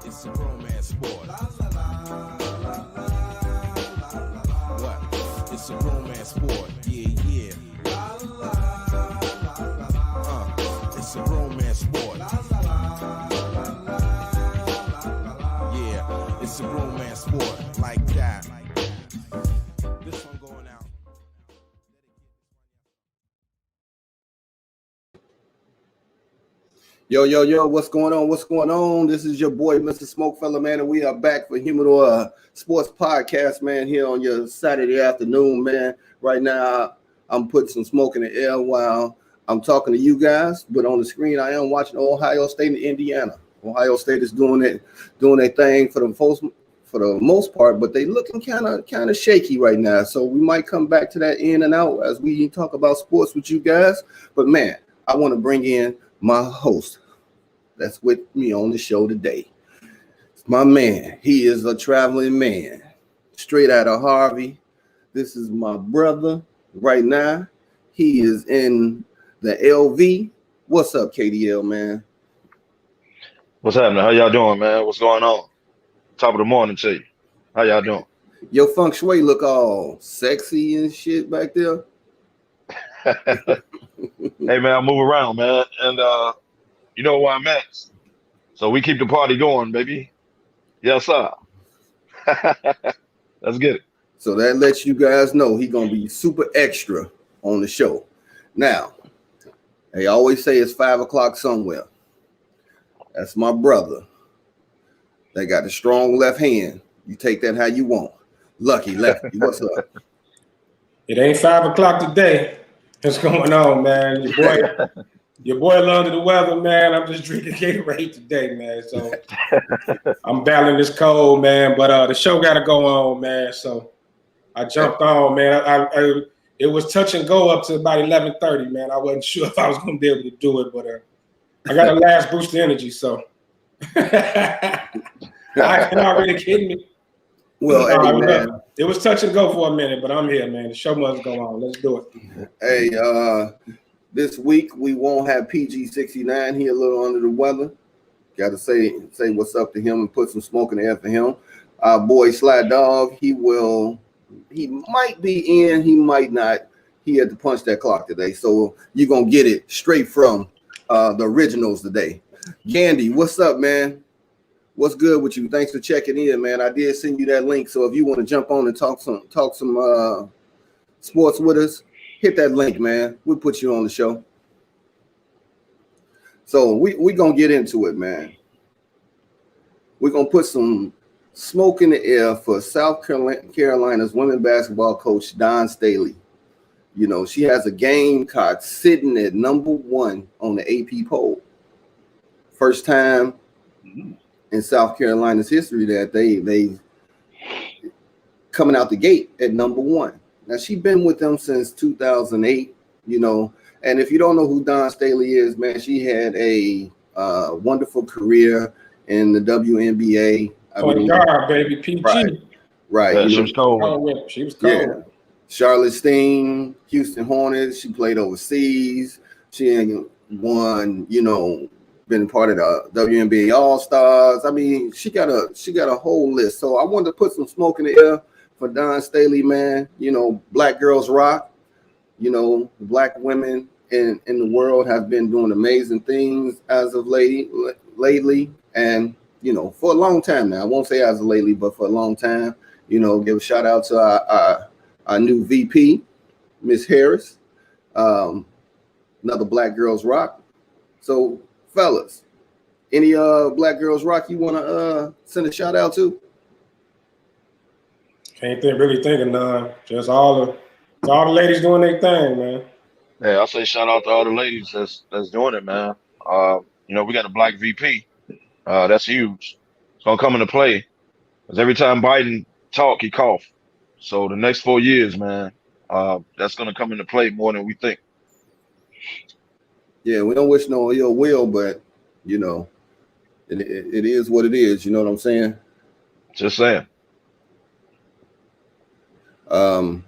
It's a romance sport. What? It's a romance sport. Yeah, yeah. It's a romance sport. Yeah, it's a romance sport like that. This one going out. Yo, what's going on? What's going on? This is your boy, Mr. Smokefella, man, and we are back for Humidor Sports Podcast, man, here on your Saturday afternoon, man. Right now, I'm putting some smoke in the air while I'm talking to you guys, but on the screen, I am watching Ohio State and Indiana. Ohio State is doing their thing for the most part, but they looking kind of shaky right now. So we might come back to that in and out as we talk about sports with you guys. But man, I want to bring in my host that's with me on the show today. It's my man. He is a traveling man, straight out of Harvey. This is my brother right now. He is in the LV. What's up, KDL, man? What's happening? How y'all doing, man? What's going on? Top of the morning to you. How y'all doing? Your feng shui look all sexy and shit back there. Hey, man, I move around, man. And you know where I'm at. So we keep the party going, baby. Yes, sir. Let's get it. So that lets you guys know he's going to be super extra on the show. Now, they always say it's 5 o'clock somewhere. That's my brother. They got a strong left hand. You take that how you want. Lucky Lefty, what's up? It ain't 5 o'clock today. What's going on, man? Your boy under the weather, man. I'm just drinking Gatorade today, man. So I'm battling this cold, man. But the show got to go on, man. So I jumped on, man. It was touch and go up to about 11:30, man. I wasn't sure if I was going to be able to do it, but I got a last boost of energy, so. You're not really kidding me. Well, man. It was touch and go for a minute, but I'm here, man. The show must go on. Let's do it. Hey, this week we won't have PG69. He a little under the weather. Got to say what's up to him and put some smoke in the air for him. Our boy Sly Dog, he might be in, he might not. He had to punch that clock today, so you're gonna get it straight from the originals today. Gandy, what's up, man? What's good with you? Thanks for checking in, man. I did send you that link, so if you want to jump on and talk some sports with us, hit that link, man. We'll put you on the show. So we gonna get into it, man. We're gonna put some smoke in the air for South Carolina's women's basketball coach, Dawn Staley. You know, she has a Gamecock sitting at #1 on the AP poll. First time in South Carolina's history that they coming out the gate at #1. Now, she's been with them since 2008, you know, and if you don't know who Dawn Staley is, man, she had a wonderful career in the WNBA. Point guard, baby, PG. Right. Yeah, she was cold. She was cold. Yeah. Charlotte Steen, Houston Hornets. She played overseas. She won, you know, been part of the WNBA All-Stars. I mean, she got a whole list. So I wanted to put some smoke in the air for Dawn Staley, man. You know, Black girls rock. You know, Black women in the world have been doing amazing things as of lately. And, you know, for a long time now. I won't say as of lately, but for a long time. You know, give a shout out to our new VP, Miss Harris. Another Black girls rock. So, fellas, any Black girls rock you want to send a shout out to? Can't really think of none. Just all the ladies doing their thing, man. Yeah, I'll say shout out to all the ladies that's doing it, man. You know, we got a Black VP. That's huge. It's gonna come into play because every time Biden talk, he cough. So the next 4 years, man, that's gonna come into play more than we think. Yeah, we don't wish no ill will, but you know, it is what it is. You know what I'm saying? Just saying. So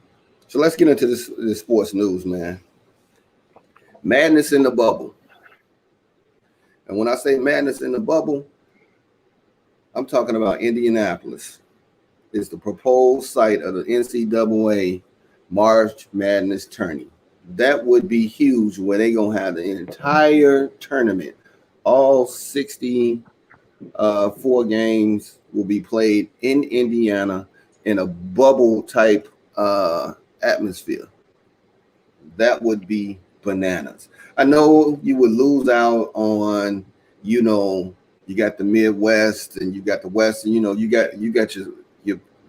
let's get into this sports news, man. Madness in the bubble. And when I say madness in the bubble, I'm talking about Indianapolis. It's the proposed site of the NCAA March Madness tourney. That would be huge where they're going to have the entire tournament. All 64 games will be played in Indiana in a bubble type atmosphere. That would be bananas. I know you would lose out on, you got the Midwest and you got the West, and you got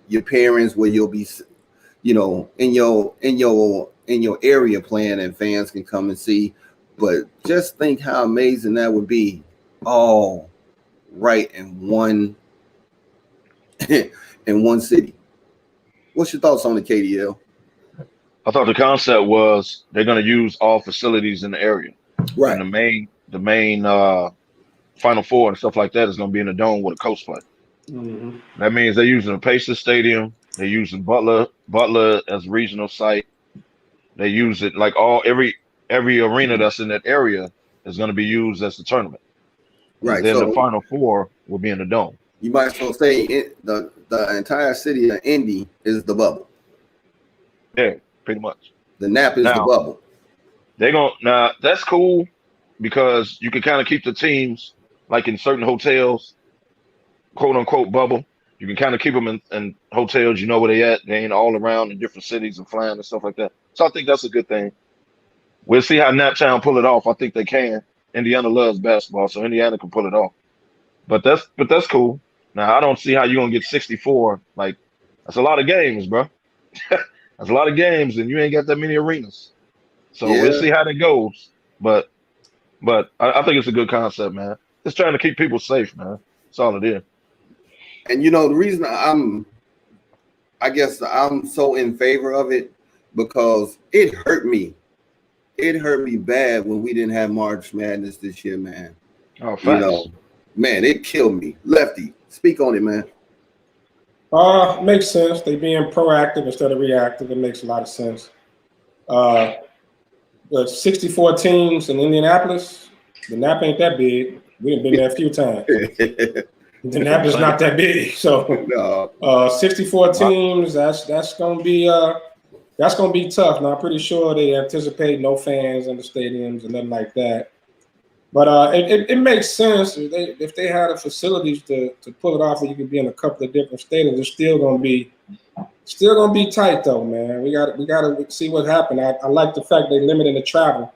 your parents where you'll be, in your area playing and fans can come and see. But just think how amazing that would be, all right in one city. What's your thoughts on the KDL? I thought the concept was they're going to use all facilities in the area. Right. And the main Final Four and stuff like that is going to be in the dome with a coast play. Mm-hmm. That means they're using the Pacers Stadium. They're using Butler as regional site. They use it like every arena that's in that area is going to be used as the tournament. Right. And then so the Final Four will be in the dome. You might as well say the entire city of Indy is the bubble. Yeah, pretty much. The Nap is the bubble. Now that's cool because you can kind of keep the teams like in certain hotels, quote unquote bubble. You can kind of keep them in hotels, where they at. They ain't all around in different cities and flying and stuff like that. So I think that's a good thing. We'll see how Naptown pull it off. I think they can. Indiana loves basketball, so Indiana can pull it off. But that's cool. Now I don't see how you're gonna get 64. Like that's a lot of games, bro. That's a lot of games, and you ain't got that many arenas. So we'll see how that goes. But I think it's a good concept, man. It's trying to keep people safe, man. That's all it is. And the reason I guess I'm so in favor of it because it hurt me. It hurt me bad when we didn't have March Madness this year, man. Oh, facts. Man, it killed me. Lefty, speak on it, man. Makes sense. They being proactive instead of reactive. It makes a lot of sense. But 64 teams in Indianapolis, the Nap ain't that big. We've been there a few times. The Nap is not that big. So 64 teams, that's gonna be tough. Now I'm pretty sure they anticipate no fans in the stadiums and nothing like that. But it makes sense if they had the facilities to pull it off, where you could be in a couple of different stadiums. It's still gonna be tight though, man. We got to see what happened. I like the fact they limited the travel.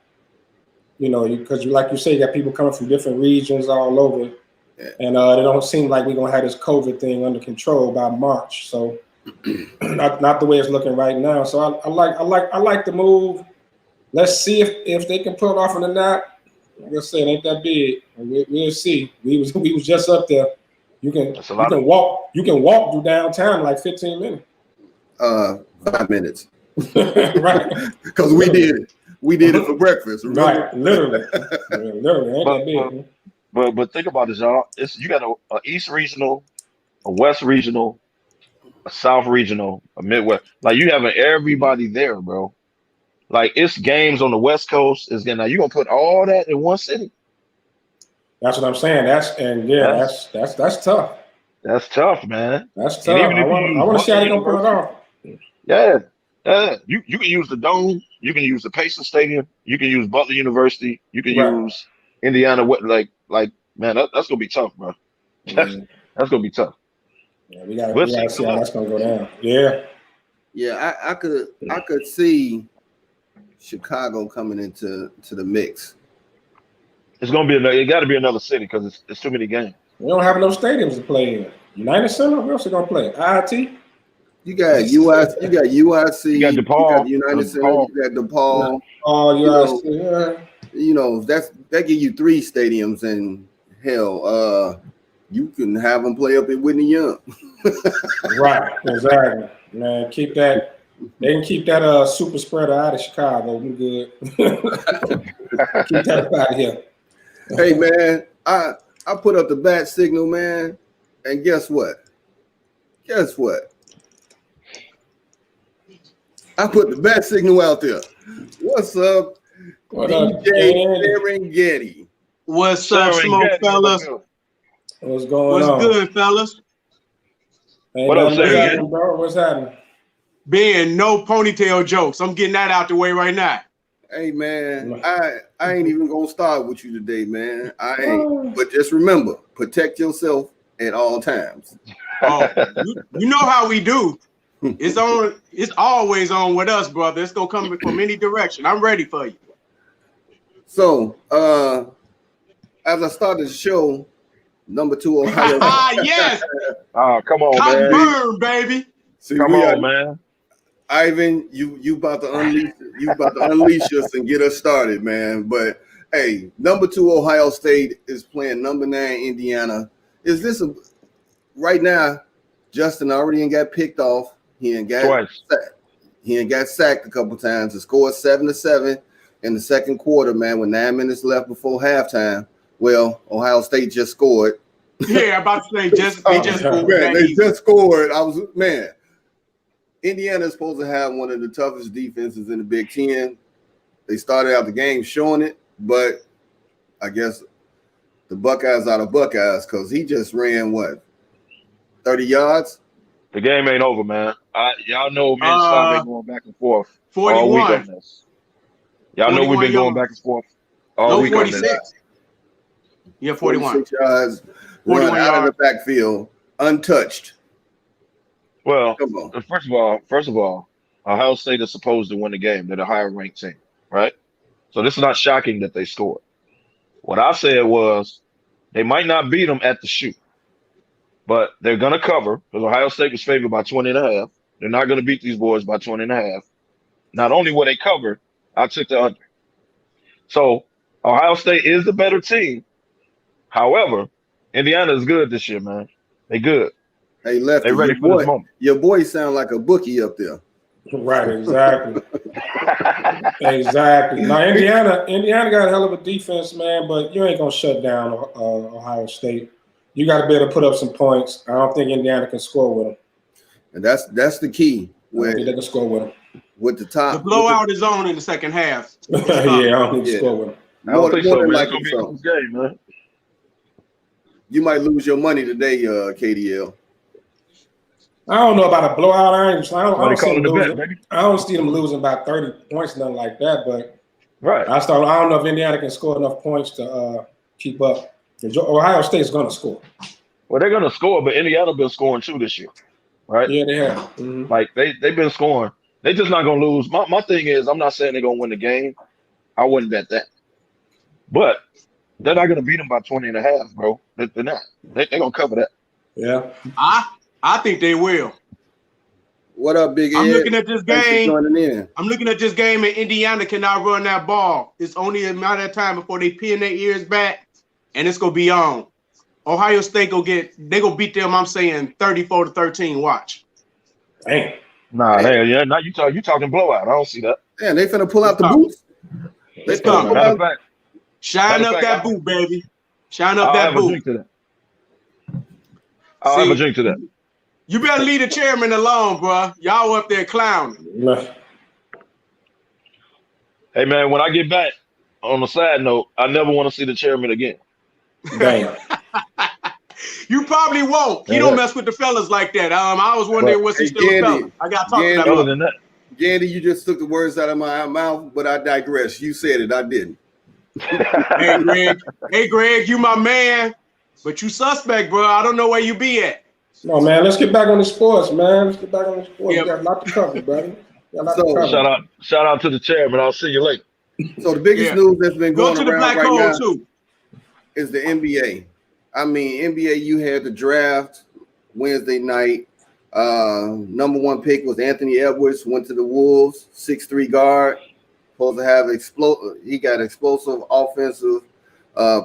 Because like you say, you got people coming from different regions all over, and it don't seem like we're gonna have this COVID thing under control by March. So not the way it's looking right now. So I like the move. Let's see if they can pull it off in the Nap. Like I said, it ain't that big. We'll see. We was just up there. You can walk through downtown in like 15 minutes. 5 minutes. Right. Because we did it for breakfast. Remember? Right. Literally. Ain't that big. But think about this, y'all. You got a East Regional, a West Regional, a South Regional, a Midwest. Like you having everybody there, bro. Like it's games on the West Coast. Now you gonna put all that in one city? That's what I'm saying. That's tough. That's tough, man. That's tough. I want to see how they gonna pull it off. Yeah. You can use the Dome. You can use the Pacers Stadium. You can use Butler University. You can use Indiana. Like man, that's gonna be tough, bro. That's gonna be tough. Yeah, we gotta see how that's gonna go down. Yeah. Yeah, I could see Chicago coming into the mix. It's gonna be it got to be another city because it's too many games. We don't have enough stadiums to play in. United Center, where else are gonna play? IIT. You got US, you got UIC, you got DePaul, you got United Center, you got DePaul. That give you 3 stadiums, and hell, you can have them play up in Whitney Young. Right, exactly. Man, keep that. They can keep that super spreader out of Chicago. We good. Keep that out of here. Hey man, I put up the bat signal, man, and guess what? I put the bat signal out there. What's up, What up, DJ Danny? Serengeti? What's up, SmokeFellas? What's going What's on? good, fellas? Ain't What up, nothing Serengeti? happening, bro? What's happening? Being no ponytail jokes. I'm getting that out the way right now. Hey man, I ain't even gonna start with you today, man. I ain't. But just remember, protect yourself at all times. Oh, you know how we do. It's on. It's always on with us, brother. It's gonna come from any direction. I'm ready for you. So, as I started the show, number 2 Ohio. Yes, Oh, come on, cotton man. burn, baby. See, Come on, man. Ivan, you about to unleash us and get us started, man. But hey, number 2 Ohio State is playing number 9 Indiana. Is this right now? Justin already ain't got picked off. He ain't got Twice. sacked. He ain't got sacked a couple times. The score is 7-7 in the second quarter, man. With 9 minutes left before halftime. Well, Ohio State just scored. Yeah, I'm about to say they just scored. Man, they just scored. Indiana is supposed to have one of the toughest defenses in the Big Ten. They started out the game showing it, but I guess the Buckeyes are the Buckeyes because he just ran, 30 yards? The game ain't over, man. Y'all know me and Stop been going back and forth all week 41. on this. Y'all know we've been going back and forth all week on this. 46. Yeah, 41. 46 yards, 41 run out of yards. the backfield, untouched. Well, Come on. first of all, Ohio State is supposed to win the game. They're the higher ranked team, right? So this is not shocking that they scored. What I said was they might not beat them at the shoot, but they're going to cover because Ohio State was favored by 20.5. They're not going to beat these boys by 20.5. Not only will they cover, I took the under. So Ohio State is the better team. However, Indiana is good this year, man. They good. Hey, Lefty, They ready for this moment. Your boy sound like a bookie up there. Right, exactly. Exactly. Now, Indiana got a hell of a defense, man, but you ain't going to shut down Ohio State. You got to be able to put up some points. I don't think Indiana can score with them. And that's the key. I don't think they can score with them. With the top. The blowout is on in the second half. Yeah, I don't think they score with them. I don't think so, than man. It's likely going to be a close game, man. You might lose your money today, KDL. I don't know about a blowout. I don't see them losing by 30 points, nothing like that. But Right. I don't know if Indiana can score enough points to keep up. Ohio State's going to score. Well, they're going to score, but Indiana been scoring too this year, right? Yeah, they have. Mm-hmm. Like they've been scoring. They just not going to lose. My thing is, I'm not saying they're going to win the game. I wouldn't bet that. But they're not going to beat them by 20.5, bro. They're not. They're going to cover that. Yeah. I think they will. What up, Big Ed? I'm looking at this Thanks for game. joining in. I'm looking at this game, and Indiana cannot run that ball. It's only a matter of time before they pin their ears back, and it's gonna be on. Ohio State they gonna beat them. I'm saying 34-13. Watch. Dang. Nah, now you talking blowout. I don't see that. Man, they finna pull out the boots. It's coming. Matter of fact, Shine up that boot, baby. Shine up I'll that have a boot. drink to that. I'll have a drink to that. You better leave the chairman alone, bro. Y'all up there clowning. No. Hey, man, when I get back, on a side note, I never want to see the chairman again. Dang. You probably won't. He don't mess with the fellas like that. I was wondering what's he still fellas. I got to talk to that. Other than that, Gandy, you just took the words out of my mouth, but I digress. You said it, I didn't. Hey, Greg, you my man, but you suspect, bro. I don't know where you be at. No, man, let's get back on the sports, man. Let's get back on the sports. Yep. We got a lot to cover, brother. shout out to the chairman. I'll see you later. So the biggest news that's been Go going to the around black right hole now too. is the NBA. I mean, NBA, you had the draft Wednesday night. Number 1 pick was Anthony Edwards, went to the Wolves, 6'3" guard. Supposed to have he got explosive offensive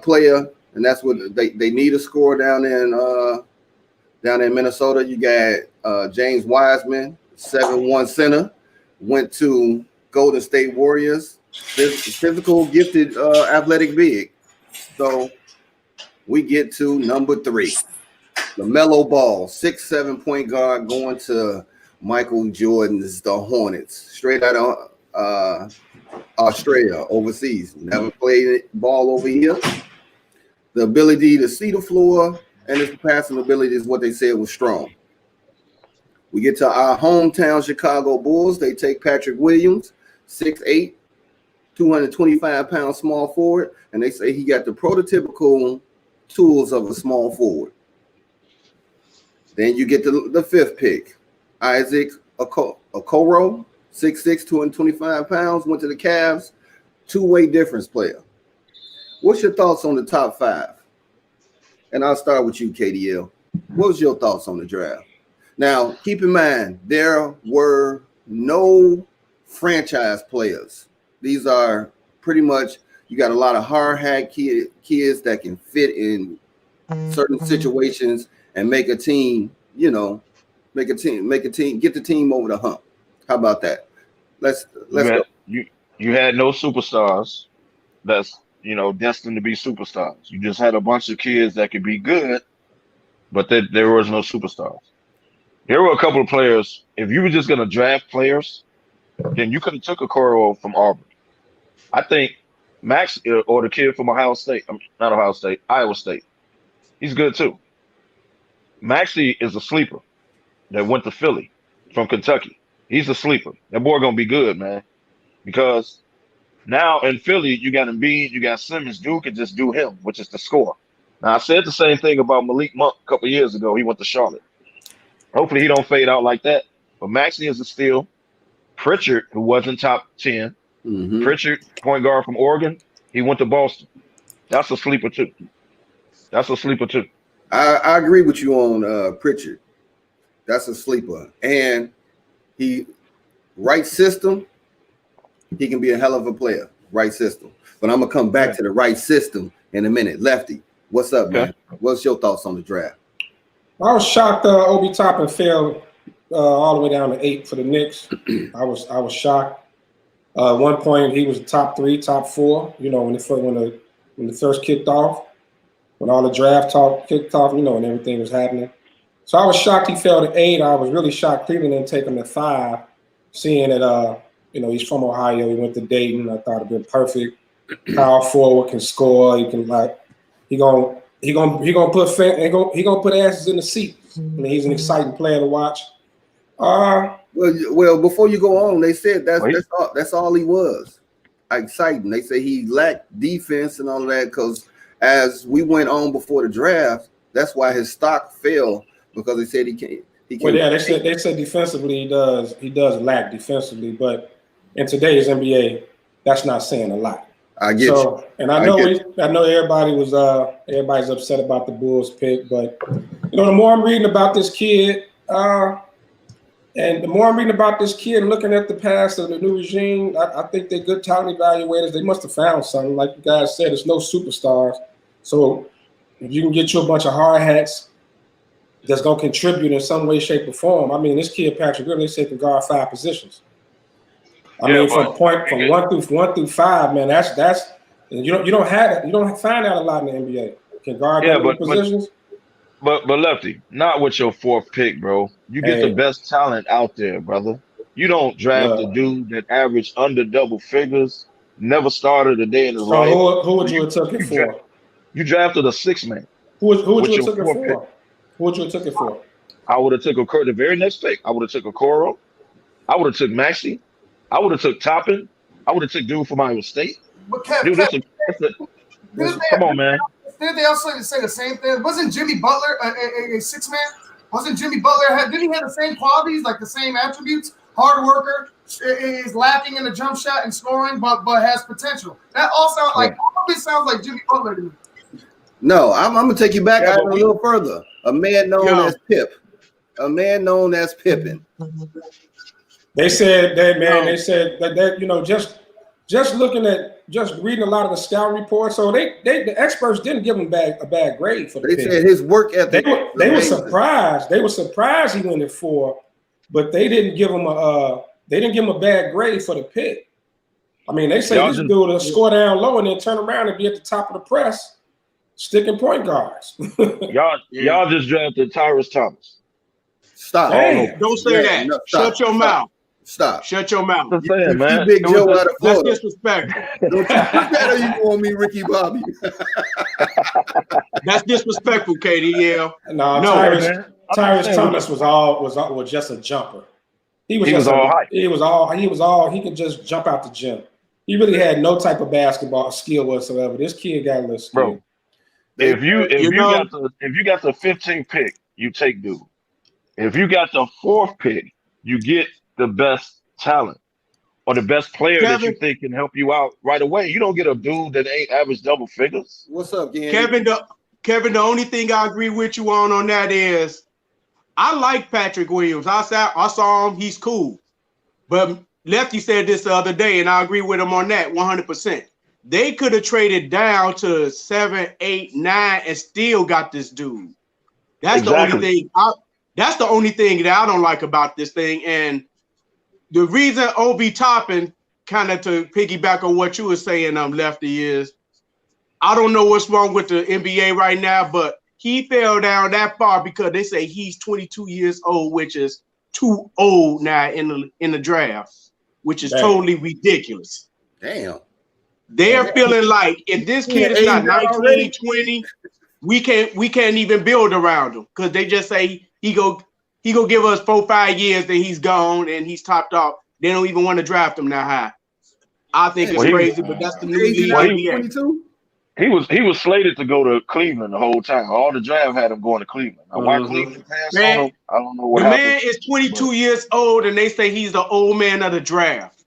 player, and that's what they need a score down in Minnesota. You got James Wiseman, 7'1" center, went to Golden State Warriors, physical, gifted, athletic big. So we get to number 3, LaMelo Ball, 6'7" point guard, going to Michael Jordan's The Hornets, straight out of Australia, overseas. Never played ball over here. The ability to see the floor and his passing ability is what they said was strong. We get to our hometown Chicago Bulls. They take Patrick Williams, 6'8", 225-pound small forward, and they say he got the prototypical tools of a small forward. Then you get the fifth pick, Isaac Okoro, 6'6", 225 pounds, went to the Cavs, two-way difference player. What's your thoughts on the top five? And I'll start with you, KDL. What was your thoughts on the draft? Now, keep in mind, there were no franchise players. These are pretty much, you got a lot of hard hat kids that can fit in certain situations and make a team, get the team over the hump. How about that? Let's go. You had no superstars that's, destined to be superstars. You just had a bunch of kids that could be good, but there was no superstars. There were a couple of players. If you were just going to draft players, then you could have took a Coro from Auburn. I think Max or the kid from Iowa State. He's good too. Maxie is a sleeper that went to Philly from Kentucky. He's a sleeper. That boy gonna be good, man. Because now in Philly, you got Embiid, you got Simmons. Dude can just do him, which is the score. Now I said the same thing about Malik Monk a couple years ago. He went to Charlotte. Hopefully he don't fade out like that. But Maxie is a steal. Pritchard, who wasn't top 10. Mm-hmm. Pritchard, point guard from Oregon. He went to Boston. That's a sleeper too. I agree with you on Pritchard. That's a sleeper. And right system, he can be a hell of a player. Right system. But I'm going to come back to the right system in a minute. Lefty, what's up, man? What's your thoughts on the draft? I was shocked Obi Toppin fell all the way down to 8 for the Knicks. I was shocked. At one point, he was top 3, top 4. When the first kicked off, when all the draft talk kicked off, and everything was happening. So I was shocked he fell to 8. I was really shocked Cleveland didn't take him to 5, seeing that he's from Ohio. He went to Dayton. I thought it'd been perfect. Power forward, can score. He can he gonna put asses in the seats. I mean, he's an exciting player to watch. Well, before you go on, they said that's all he was. Exciting. They say he lacked defense and all of that because as we went on before the draft, that's why his stock fell because they said he can't. Well, yeah, they said defensively he does lack defensively, but in today's NBA, that's not saying a lot. I get you. And I know everybody's upset about the Bulls pick, but the more I'm reading about this kid, and the more I'm reading about this kid and looking at the past of the new regime, I think they're good talent evaluators. They must have found something. Like you guys said, there's no superstars. So if you can get you a bunch of hard hats that's going to contribute in some way, shape, or form. I mean, this kid, Patrick Williams, they said can guard 5 positions. I mean, from 1 through 5, man, that's you don't have that. You don't find that a lot in the NBA. Can guard positions. But Lefty, not with your 4th pick, bro. You get the best talent out there, brother. You don't draft a dude that averaged under double figures, never started a day in his life. Who would you have took it for? You drafted a 6-man. Who would you have took it for? Who would you have took it for? I would have took the very next pick. I would have took a Coro. I would have took Maxey. I would have took Toppin. I would have took dude from Iowa State. But Kev, come on, man. Didn't they also say the same thing? Wasn't Jimmy Butler a 6-man? Wasn't Jimmy Butler didn't he have the same qualities, like the same attributes? Hard worker, is lacking in the jump shot and scoring, but has potential. That all sounds like Jimmy Butler to me. No, I'm gonna take you back a little further. A man known as Pip. A man known as Pippin. They said that just reading a lot of the scout reports. So the experts didn't give him a bad grade for the pick. They said his work ethic. They were surprised. They were surprised he went at 4, but they didn't give him a bad grade for the pick. I mean, they say this dude will score down low and then turn around and be at the top of the press, sticking point guards. y'all just drafted Tyrus Thomas. Stop. Damn. Don't say that. No, stop, Shut your stop, mouth. Stop. Shut your mouth. That's what I'm saying, You man. Big It was Joe just- out of That's Florida. disrespectful. Don't you put that or you want me, Ricky Bobby? That's disrespectful, KDL. No, No, man. Tyrus Thomas was just a jumper. He was He just was all hype. he could just jump out the gym. He really had no type of basketball skill whatsoever. This kid got a little skill. Bro. If you know- got the 15th pick, you take dude. If you got the 4th pick, you get the best talent or the best player that you think can help you out right away. You don't get a dude that ain't average double figures. What's up, Gandy? Kevin, the only thing I agree with you on that is I like Patrick Williams. I saw him, he's cool. But Lefty said this the other day, and I agree with him on that 100%. They could have traded down to 7, 8, 9 and still got this dude. That's the only thing. That's the only thing that I don't like about this thing. And the reason Obi Toppin, kind of to piggyback on what you were saying, Lefty, is I don't know what's wrong with the NBA right now, but he fell down that far because they say he's 22 years old, which is too old now in the draft, which is totally ridiculous. Damn. They're feeling like if this kid is not 19, 20, we can't even build around him because they just say he go give us 4-5 years, then he's gone and he's topped off. They don't even want to draft him that high. I think it's crazy, but that's the new league. 22? He was slated to go to Cleveland the whole time. All the draft had him going to Cleveland. Now, why Cleveland passed on him? I don't know what happened. The man is 22 years old, and they say he's the old man of the draft.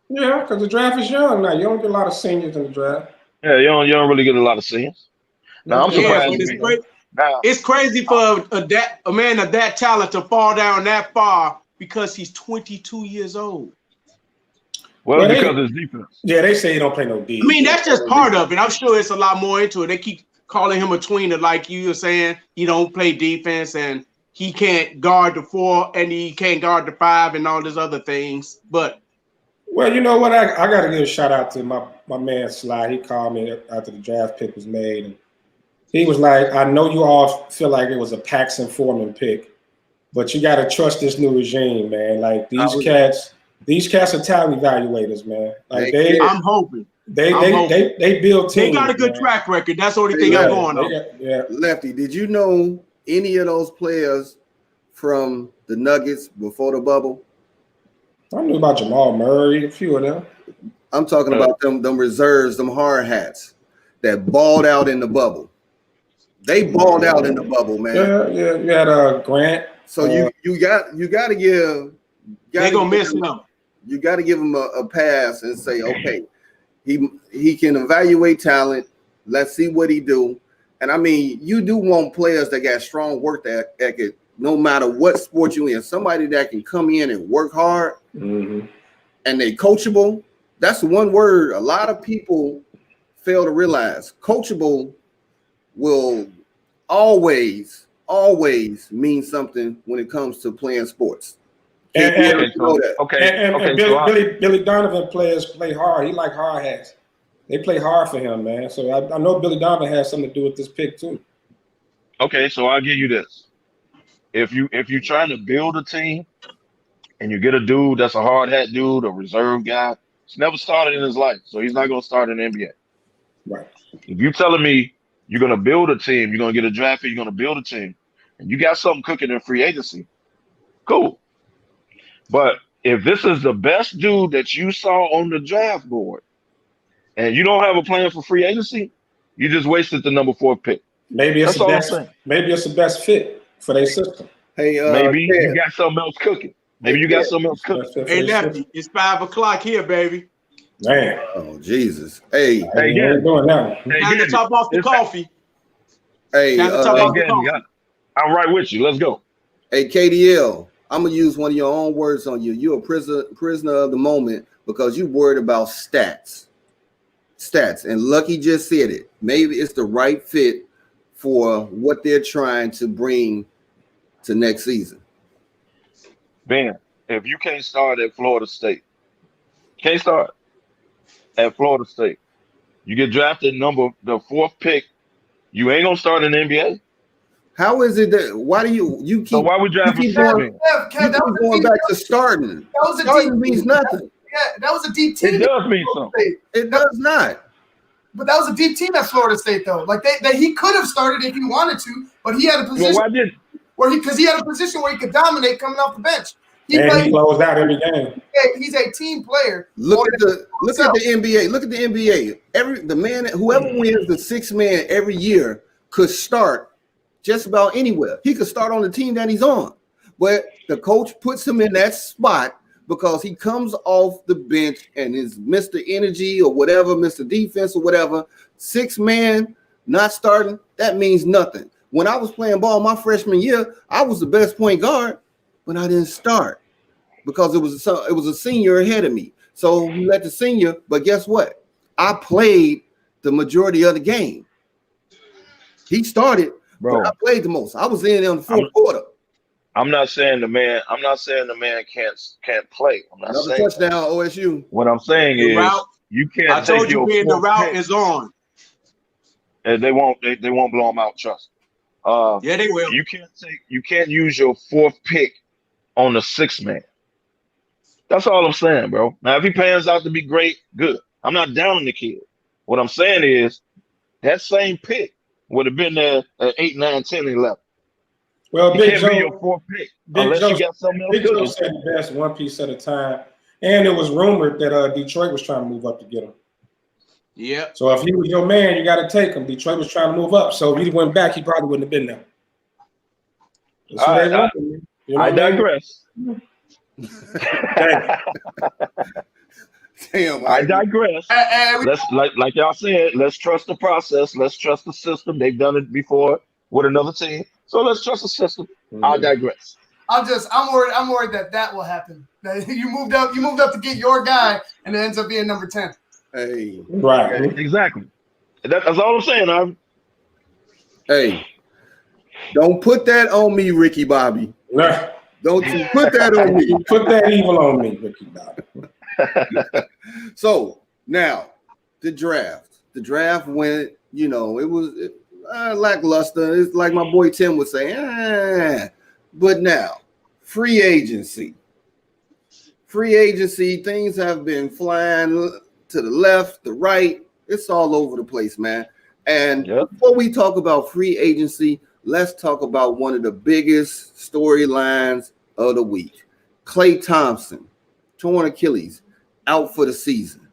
Yeah, because the draft is young now. You don't get a lot of seniors in the draft. Yeah, you don't really get a lot of seniors. Now I'm surprised. It's crazy for a man of that talent to fall down that far because he's 22 years old. Well, because it's defense. Yeah, they say he don't play no defense. I mean, that's just part of it. I'm sure it's a lot more into it. They keep calling him a tweener, like you were saying. He don't play defense, and he can't guard the 4, and he can't guard the 5, and all these other things. But well, you know what? I got to give a shout out to my man Sly. He called me after the draft pick was made, and he was like, "I know you all feel like it was a Paxton Foreman pick, but you got to trust this new regime, man. Like these cats are talent evaluators, man. Like I'm hoping they build teams. They got a good track record. That's the only thing I'm going on. Lefty, did you know any of those players from the Nuggets before the bubble? I knew about Jamal Murray, a few of them. I'm talking about them reserves, them hard hats that balled out in the bubble. They balled out in the bubble, man. Yeah. You had Grant. So you got to give. They're gonna miss him. You got to give him a pass and say, okay, he can evaluate talent. Let's see what he do. And I mean, you do want players that got strong work ethic, no matter what sport you in. Somebody that can come in and work hard, and they coachable. That's one word a lot of people fail to realize. Coachable will always mean something when it comes to playing sports. Billy Donovan players play hard. He like hard hats. They play hard for him, man. So I know Billy Donovan has something to do with this pick too. Okay, so I'll give you this. If you're trying to build a team and you get a dude that's a hard hat dude, a reserve guy, he's never started in his life, so he's not gonna start in the NBA. Right. If you're telling me you're gonna build a team, you're gonna get a draft pick, you're gonna build a team, and you got something cooking in free agency, cool. But if this is the best dude that you saw on the draft board and you don't have a plan for free agency, you just wasted the number 4 pick. Maybe it's the best fit for their system. Hey, maybe you got something else cooking. Hey, Lefty, it's 5 o'clock here, baby. Man. Oh, Jesus. Hey, doing now. Time to top off the coffee. Hey, I'm right with you. Let's go. Hey, KDL, I'm gonna use one of your own words on you. You're a prisoner of the moment because you worried about stats. And Lucky just said it. Maybe it's the right fit for what they're trying to bring to next season. Ben, if you can't start at Florida State, you get drafted the 4th pick, you ain't gonna start in the NBA. How is it that why do you keep So why would you have a keep six going, man? Kev, that was a going deep, back to starting? that was a Starting deep means nothing. Yeah, that was a deep team. It does mean something. It does not. But that was a deep team at Florida State, though. Like he could have started if he wanted to, but he had a Well, position why did? because he had a position where he could dominate coming off the bench. He closed out every game. He's a team player. Look at the NBA. Look at the NBA. Whoever wins the 6 man every year could start just about anywhere. He could start on the team that he's on, but the coach puts him in that spot because he comes off the bench and is Mr. Energy or whatever, Mr. Defense or whatever. 6 man not starting, that means nothing. When I was playing ball my freshman year, I was the best point guard, but I didn't start because it was a senior ahead of me. So we let the senior, but guess what? I played the majority of the game. He started, but I played the most. I was in the fourth quarter. I'm not saying the man can't play. I'm not Another saying touchdown, OSU. What I'm saying The is route, you can't. I told take you, your being the fourth route pick, is on. and they won't blow them out. Trust. Yeah, they will. You can't use your 4th pick on the 6 man. That's all I'm saying, bro. Now, if he pans out to be great, good. I'm not downing the kid. What I'm saying is that same pick would have been there at 8, 9, 10, 11. Well, He Big can't Joe, be your 4th pick unless you got something else Big Joe good. said the best one piece at a time. And it was rumored that Detroit was trying to move up to get him. Yeah. So if he was your man, you got to take him. Detroit was trying to move up. So if he went back, he probably wouldn't have been there. That's who they wanted. You know I what I mean? digress. Damn, I digress. Let's like y'all said, let's trust the process. Let's trust the system. They've done it before with another team. So let's trust the system. I digress. I'm worried that will happen. That you moved up to get your guy, and it ends up being number 10. Hey, right, exactly. That's all I'm saying. Hey, don't put that on me, Ricky Bobby. Nah. Don't you put that on me. Put that evil on me, Ricky Bobby. So now the draft. The draft went, it was lackluster. It's like my boy Tim would say, But now, free agency. Things have been flying to the left, the right. It's all over the place, man. And before we talk about free agency, let's talk about one of the biggest storylines of the week. Klay Thompson, torn Achilles, out for the season.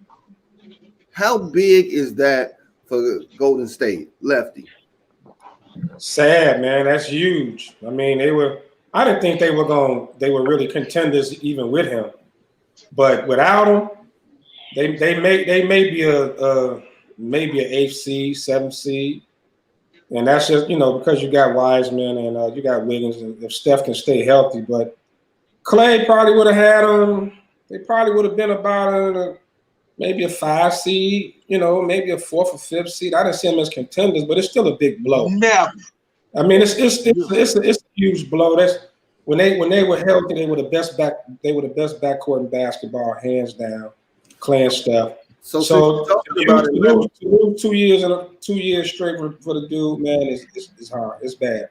How big is that for Golden State, Lefty? Sad, man. That's huge. I mean, I didn't think they were really contenders even with him. But without him, they may be maybe an 8th seed, 7th seed. And that's just, because you got Wiseman and you got Wiggins, and if Steph can stay healthy. But Klay probably would have had them. They probably would have been about maybe a 5 seed, maybe a 4th or 5th seed. I didn't see them as contenders, but it's still a big blow. Never. I mean, it's a huge blow. That's when they were healthy, they were the best backcourt in basketball, hands down. Klay and Steph. So to lose 2 years straight for the dude, man, it's hard. It's bad.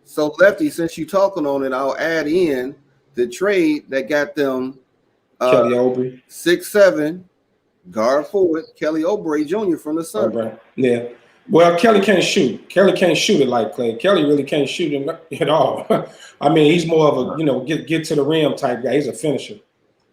So Lefty, since you're talking on it, I'll add in the trade that got them Kelly Oubre, 6'7" guard forward Kelly Oubre Jr. from the Suns. Right. Yeah. Well, Kelly can't shoot. Kelly can't shoot it like Klay. Kelly really can't shoot it at all. I mean, he's more of a get to the rim type guy. He's a finisher.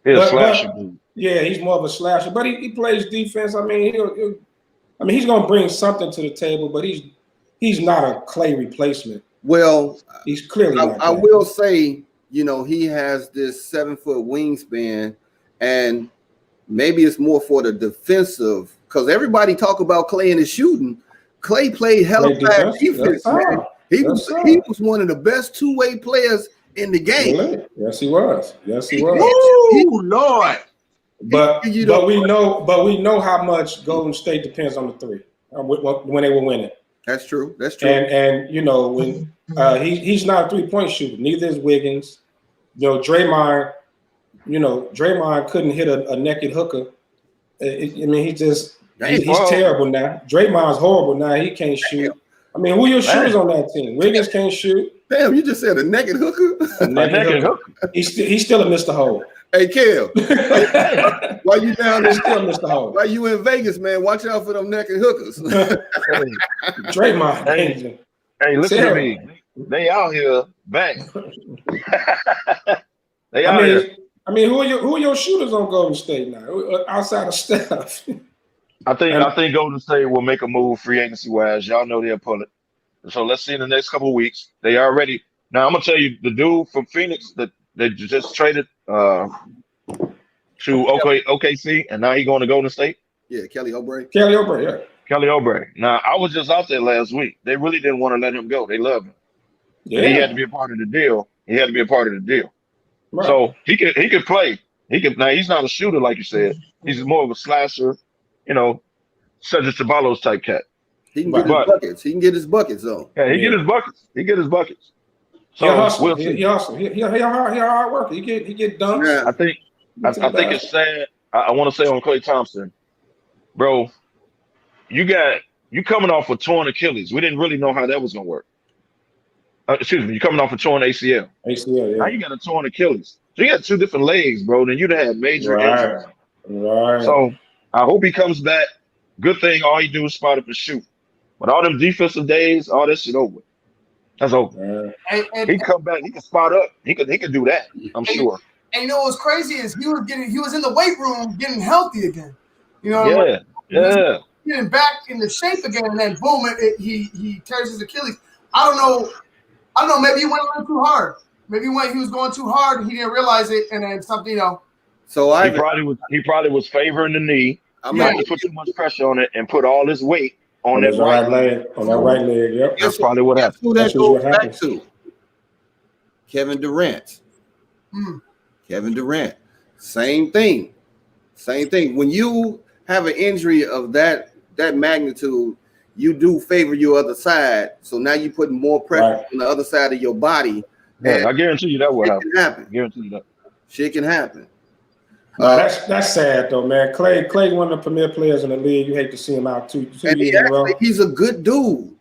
He's a slasher dude. Yeah, he's more of a slasher, but he plays defense. I mean, he's going to bring something to the table, but he's not a Klay replacement. Well, he's clearly not. I will say, he has this 7-foot wingspan, and maybe it's more for the defensive because everybody talk about Klay and his shooting. Klay played hella bad defense, man. He was one of the best two-way players in the game. Really? Yes, he was. Ooh, Lord. But we know how much Golden State depends on the three when they were winning. That's true. And when he's not a 3-point shooter. Neither is Wiggins. Draymond couldn't hit a naked hooker. He's terrible now. Draymond's horrible now. He can't shoot. I mean, who your shooters on that team? Wiggins can't shoot. Damn, you just said a naked hooker? A naked hooker. He's still a Mr. Hole. Hey, Kel, why you down there? Still Mr. Hole. Why you in Vegas, man? Watch out for them naked hookers. Draymond. Hey, listen to me. They out here back. They out here. I mean, who are your shooters on Golden State now? Outside of Steph. I think Golden State will make a move free agency wise. Y'all know they'll pull it. So let's see in the next couple of weeks. They already now. I'm gonna tell you the dude from Phoenix that they just traded to OKC, and now he's going to Golden State. Yeah, Kelly Oubre. Yeah. Kelly Oubre. Now I was just out there last week. They really didn't want to let him go. They love him. Yeah. He had to be a part of the deal. Right. So he could play. Now he's not a shooter like you said. He's more of a slasher, Cedric Ceballos type cat. He can get his buckets. He can get his buckets though. Yeah, he get his buckets. So we'll see. He hard worker. He get dunked. Yeah. I think it's sad. I want to say on Klay Thompson, bro, you coming off a torn Achilles. We didn't really know how that was gonna work. You're coming off a torn ACL. ACL, yeah. Now you got a torn Achilles. So you got two different legs, bro. Then you'd have had major injuries. Right. So I hope he comes back. Good thing all he do is spot up and shoot. But all them defensive days, all that shit over. That's over. He come back, he can spot up. He could do that, I'm sure. And you know what's crazy is he was in the weight room getting healthy again. Yeah. Getting back into shape again, and then boom, he tears his Achilles. I don't know. Maybe he went a little too hard. Maybe he was going too hard, and he didn't realize it, and then something, So he probably was favoring the knee. I'm not to put too much pressure on it and put all his weight on that right leg. On that right leg, yep. That's probably what happened. Who that goes back to? Kevin Durant. Kevin Durant. Same thing. When you have an injury of that magnitude, you do favor your other side. So now you're putting more pressure on the other side of your body. Yeah, I guarantee you that will happen. Happen. I guarantee you that. Shit can happen. That's sad though, man. Clay, one of the premier players in the league. You hate to see him out two years in a row. He's a good dude.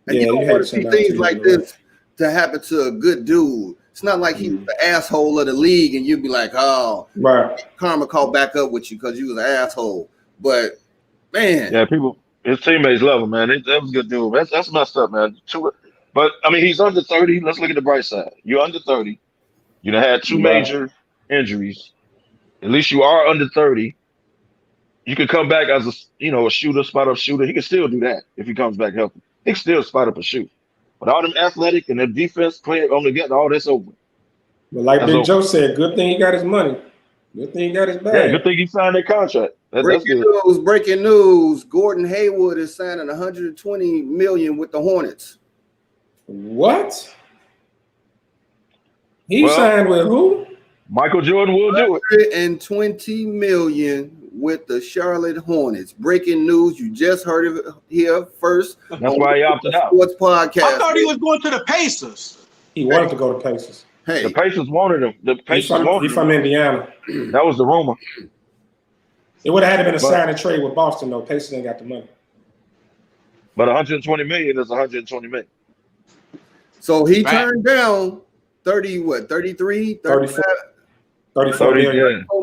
And you don't want to see things like this to happen to a good dude. It's not like he was the asshole of the league and you'd be like, oh, karma caught back up with you because you was an asshole. But man, his teammates love him, man. That was a good dude. That's messed up, man. But I mean, he's under 30. Let's look at the bright side. You're under 30. You done had two major injuries. At least you are under 30. You can come back as a shooter, spot up shooter. He can still do that if he comes back healthy. He can still spot up and shoot. But all them athletic and their defense playing on the get, all that's over. But like Big Joe said, good thing he got his money. Good thing he got his bag. Yeah, good thing he signed that contract. Breaking news. Gordon Hayward is signing $120 million with the Hornets. What? He signed with who? Michael Jordan will do it. $120 million with the Charlotte Hornets. Breaking news. You just heard of it here first. That's why he opted out. Sports Podcast. I thought he was going to the Pacers. He wanted to go to Pacers. Hey, the Pacers wanted him. He's from Indiana. That was the rumor. It would have had to been a sign and trade with Boston, though. Pacers ain't got the money. But $120 million is $120 million. So he turned down 33, 35, 34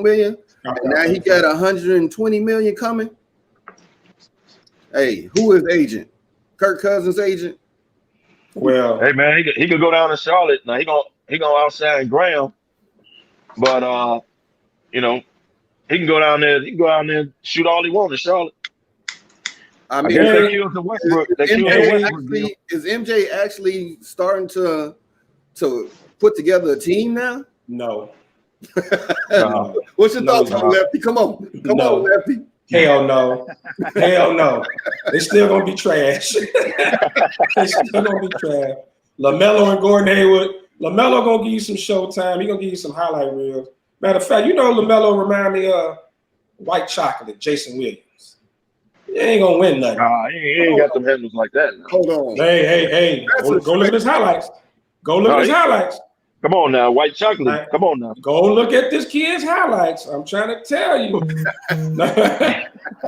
million. And now he got $120 million coming. Hey, who is agent? Kirk Cousins' agent? Well, hey man, he could go down to Charlotte. Now he gonna outshine Graham, but he can go down there. He can go down there and shoot all he wants in Charlotte. I mean, is MJ actually starting to put together a team now? No. What's your thoughts on Lefty? Come on, Lefty. Hell no. They still gonna be trash. LaMelo and Gordon Hayward. LaMelo gonna give you some showtime. He gonna give you some highlight reels. Matter of fact, LaMelo remind me of White Chocolate, Jason Williams. He ain't gonna win nothing. He ain't got them handles like that. Now. Hold on. Hey. Go look at his highlights. Highlights. Come on now, White Chocolate. Come on now. Go look at this kid's highlights. I'm trying to tell you.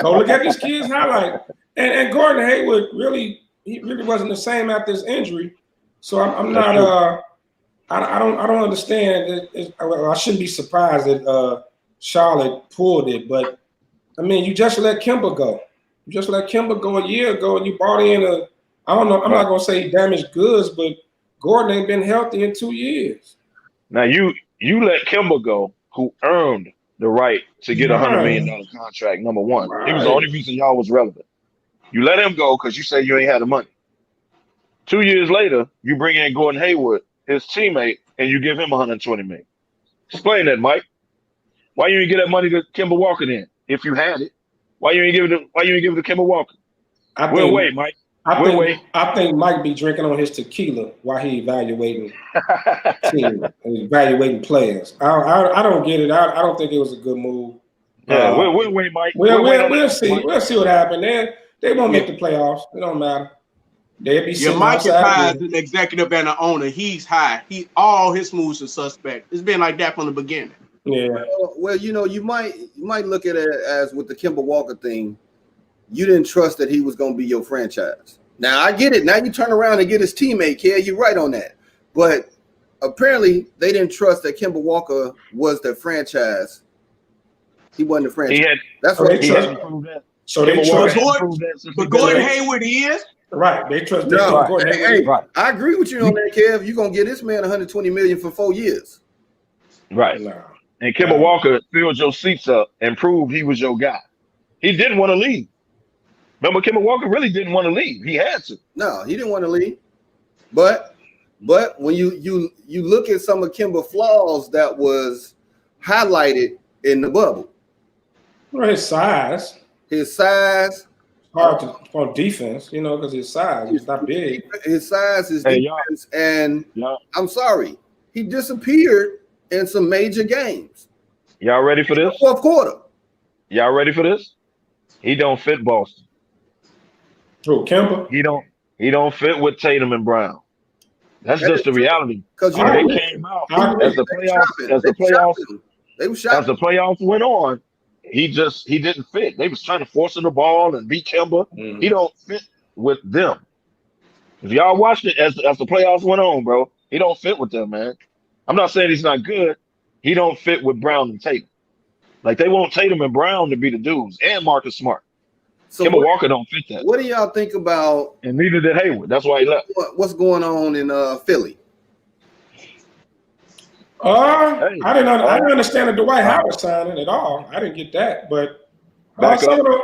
Go look at this kid's highlight. And Gordon Hayward really he really wasn't the same after his injury. So I'm not. I don't understand. I shouldn't be surprised that Charlotte pulled it, but I mean, you just let Kimber go. You just let Kimber go a year ago, and you brought in I don't know. I'm not gonna say damaged goods, but Gordon ain't been healthy in 2 years. Now you let Kimber go, who earned the right to get $100 million contract. Number one, he was the only reason y'all was relevant. You let him go because you say you ain't had the money. 2 years later, you bring in Gordon Hayward, his teammate, and you give him $120 million. Explain that, Mike. Why you didn't get that money to Kemba Walker then? If you had it, why you didn't give it to Kemba Walker? We'll wait, Mike. I think Mike be drinking on his tequila while he evaluating team and evaluating players. I don't get it. I don't think it was a good move. Yeah, we'll wait, Mike. We'll see. Mike. We'll see what happens. They won't make the playoffs. It don't matter. They'll be sitting Mike is high outside. as an executive and an owner. He's high. All his moves are suspect. It's been like that from the beginning. Yeah. Well, you might look at it as with the Kemba Walker thing. You didn't trust that he was going to be your franchise. Now I get it. Now you turn around and get his teammate, kid. You're right on that. But apparently they didn't trust that Kemba Walker was the franchise. He wasn't the franchise. That's what they trust. So they trust But Gordon Hayward is. Right. They trust. Right. I agree with you on that, Kev. You're going to get this man $120 million for 4 years. Right. And Kemba Walker filled your seats up and proved he was your guy. He didn't want to leave. Remember, Kemba Walker really didn't want to leave. He had to. No, he didn't want to leave. But when you look at some of Kemba flaws that was highlighted in the bubble. Well, his size. Hard on defense, because his size. He's not big. His size is defense, and I'm sorry, he disappeared in some major games. Y'all ready for this? Fourth quarter. Y'all ready for this? He don't fit Boston. Who, Kemba? He don't fit with Tatum and Brown. That's just the reality. Because they came out as the playoffs went on. He didn't fit. They was trying to force him the ball and beat Kemba. Mm-hmm. He don't fit with them. If y'all watched it as the playoffs went on, bro, he don't fit with them, man. I'm not saying he's not good. He don't fit with Brown and Tatum. Like they want Tatum and Brown to be the dudes, and Marcus Smart. So Kemba Walker don't fit that. What do y'all think about? And neither did Hayward. That's why he left. What's going on in Philly? I didn't understand the Dwight Howard signing at all. I didn't get that, but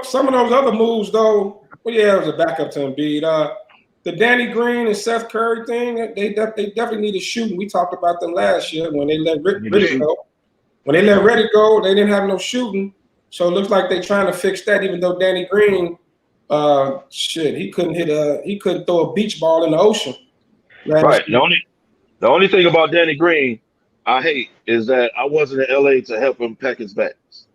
some of those other moves, though. Well, yeah, it was a backup to Embiid. The Danny Green and Seth Curry thing, they definitely needed shooting. We talked about them last year when they let Riddick go. When they let Riddick go, they didn't have no shooting. So it looks like they're trying to fix that. Even though Danny Green, he couldn't throw a beach ball in the ocean. Right. The only thing about Danny Green I hate is that I wasn't in LA to help him pack his bags.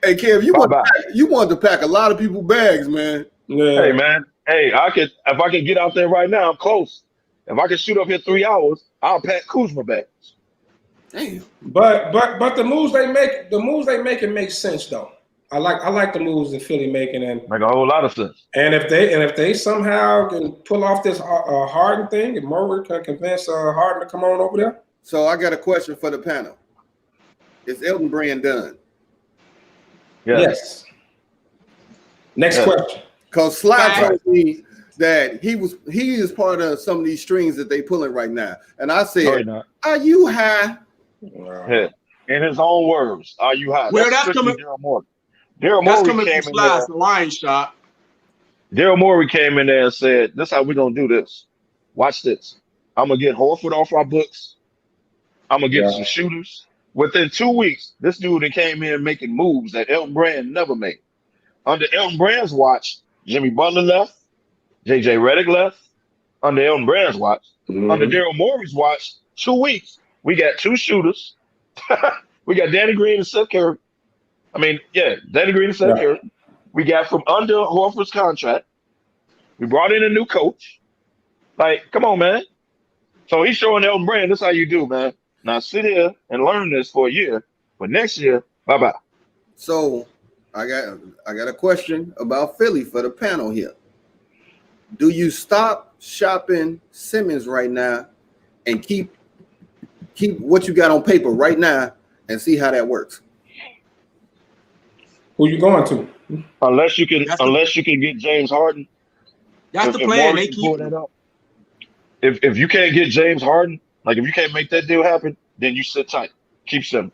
Hey, Kev, you wanted to pack a lot of people's bags, man. Yeah. Hey, man. Hey, if I can get out there right now, I'm close. If I can shoot up here 3 hours, I'll pack Kuzma bags. Damn. But the moves they make make sense though. I like the moves that Philly making and make a whole lot of sense. And if they somehow can pull off this Harden thing, if Murray can convince Harden to come on over there. So I got a question for the panel. Is Elton Brand done? Yes. Next question. Because Sly told me that he is part of some of these strings that they pulling right now. And I said, are you high? Yeah. In his own words, are you high? Well, that's coming. That's coming from Sly's line shot. Daryl Morey came in there and said, this is how we're going to do this. Watch this. I'm going to get Horford off our books. I'm going to get some shooters. Within 2 weeks, this dude came in making moves that Elton Brand never made. Under Elton Brand's watch, Jimmy Butler left. J.J. Redick left. Under Elton Brand's watch. Mm-hmm. Under Daryl Morey's watch, 2 weeks, we got 2 shooters. We got Danny Green and Seth Curry. Danny Green and Seth Curry. We got from under Horford's contract. We brought in a new coach. Like, come on, man. So he's showing Elton Brand, this is how you do, man. Now sit here and learn this for a year. But next year, bye-bye. So I got a question about Philly for the panel here. Do you stop shopping Simmons right now and keep what you got on paper right now and see how that works? Who you going to? Unless you can get James Harden. That's the If plan. Morris They can pull keep that up. If you can't get James Harden, like if you can't make that deal happen, then you sit tight. Keep Simmons.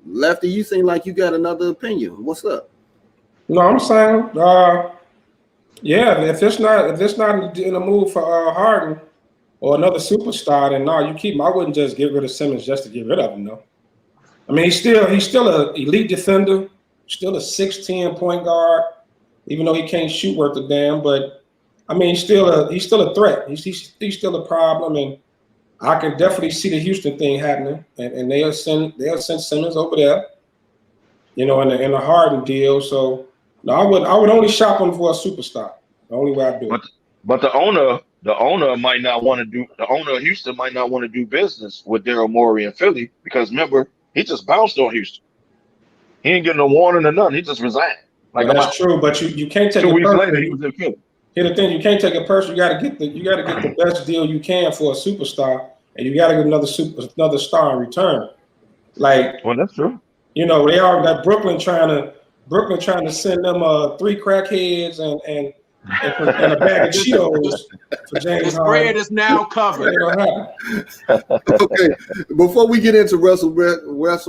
Lefty, you seem like you got another opinion. What's up? No, I'm saying, yeah, if it's not in the move for Harden or another superstar, then no, you keep him. I wouldn't just get rid of Simmons just to get rid of him, though. I mean, he's still an elite defender, still a 6'10" point guard, even though he can't shoot worth a damn. But I mean, he's still a threat. He's still a problem, and I can definitely see the Houston thing happening, and they'll send Simmons over there, in the Harden deal. So no, I would only shop him for a superstar. The only way I do it. But the owner might not want to do. The owner of Houston might not want to do business with Daryl Morey in Philly because remember he just bounced on Houston. He ain't getting no warning or nothing. He just resigned. Like that's true, but you can't take 2 it weeks personally. later he was in Philly. Here's the thing: you can't take it personal. You got to get the best deal you can for a superstar, and you got to get another star in return. Like, Well, that's true. they are that Brooklyn trying to send them 3 crackheads and a bag of Cheetos for James the Harden. spread is now covered. It don't happen. Okay, before we get into Russell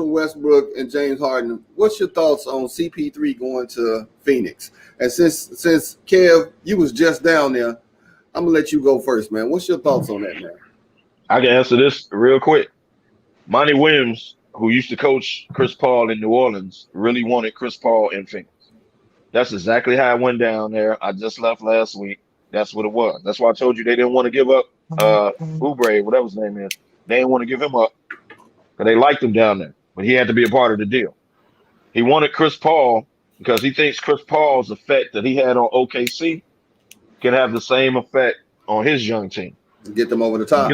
Westbrook and James Harden, what's your thoughts on CP3 going to Phoenix? And since Kev, you was just down there, I'm gonna let you go first, man. What's your thoughts on that, man? I can answer this real quick. Monty Williams, who used to coach Chris Paul in New Orleans, really wanted Chris Paul in Phoenix. That's exactly how it went down there. I just left last week. That's what it was. That's why I told you they didn't want to give up Oubre, whatever his name is. They didn't want to give him up because they liked him down there, but he had to be a part of the deal. He wanted Chris Paul because he thinks Chris Paul's effect that he had on OKC can have the same effect on his young team. Get them over the top.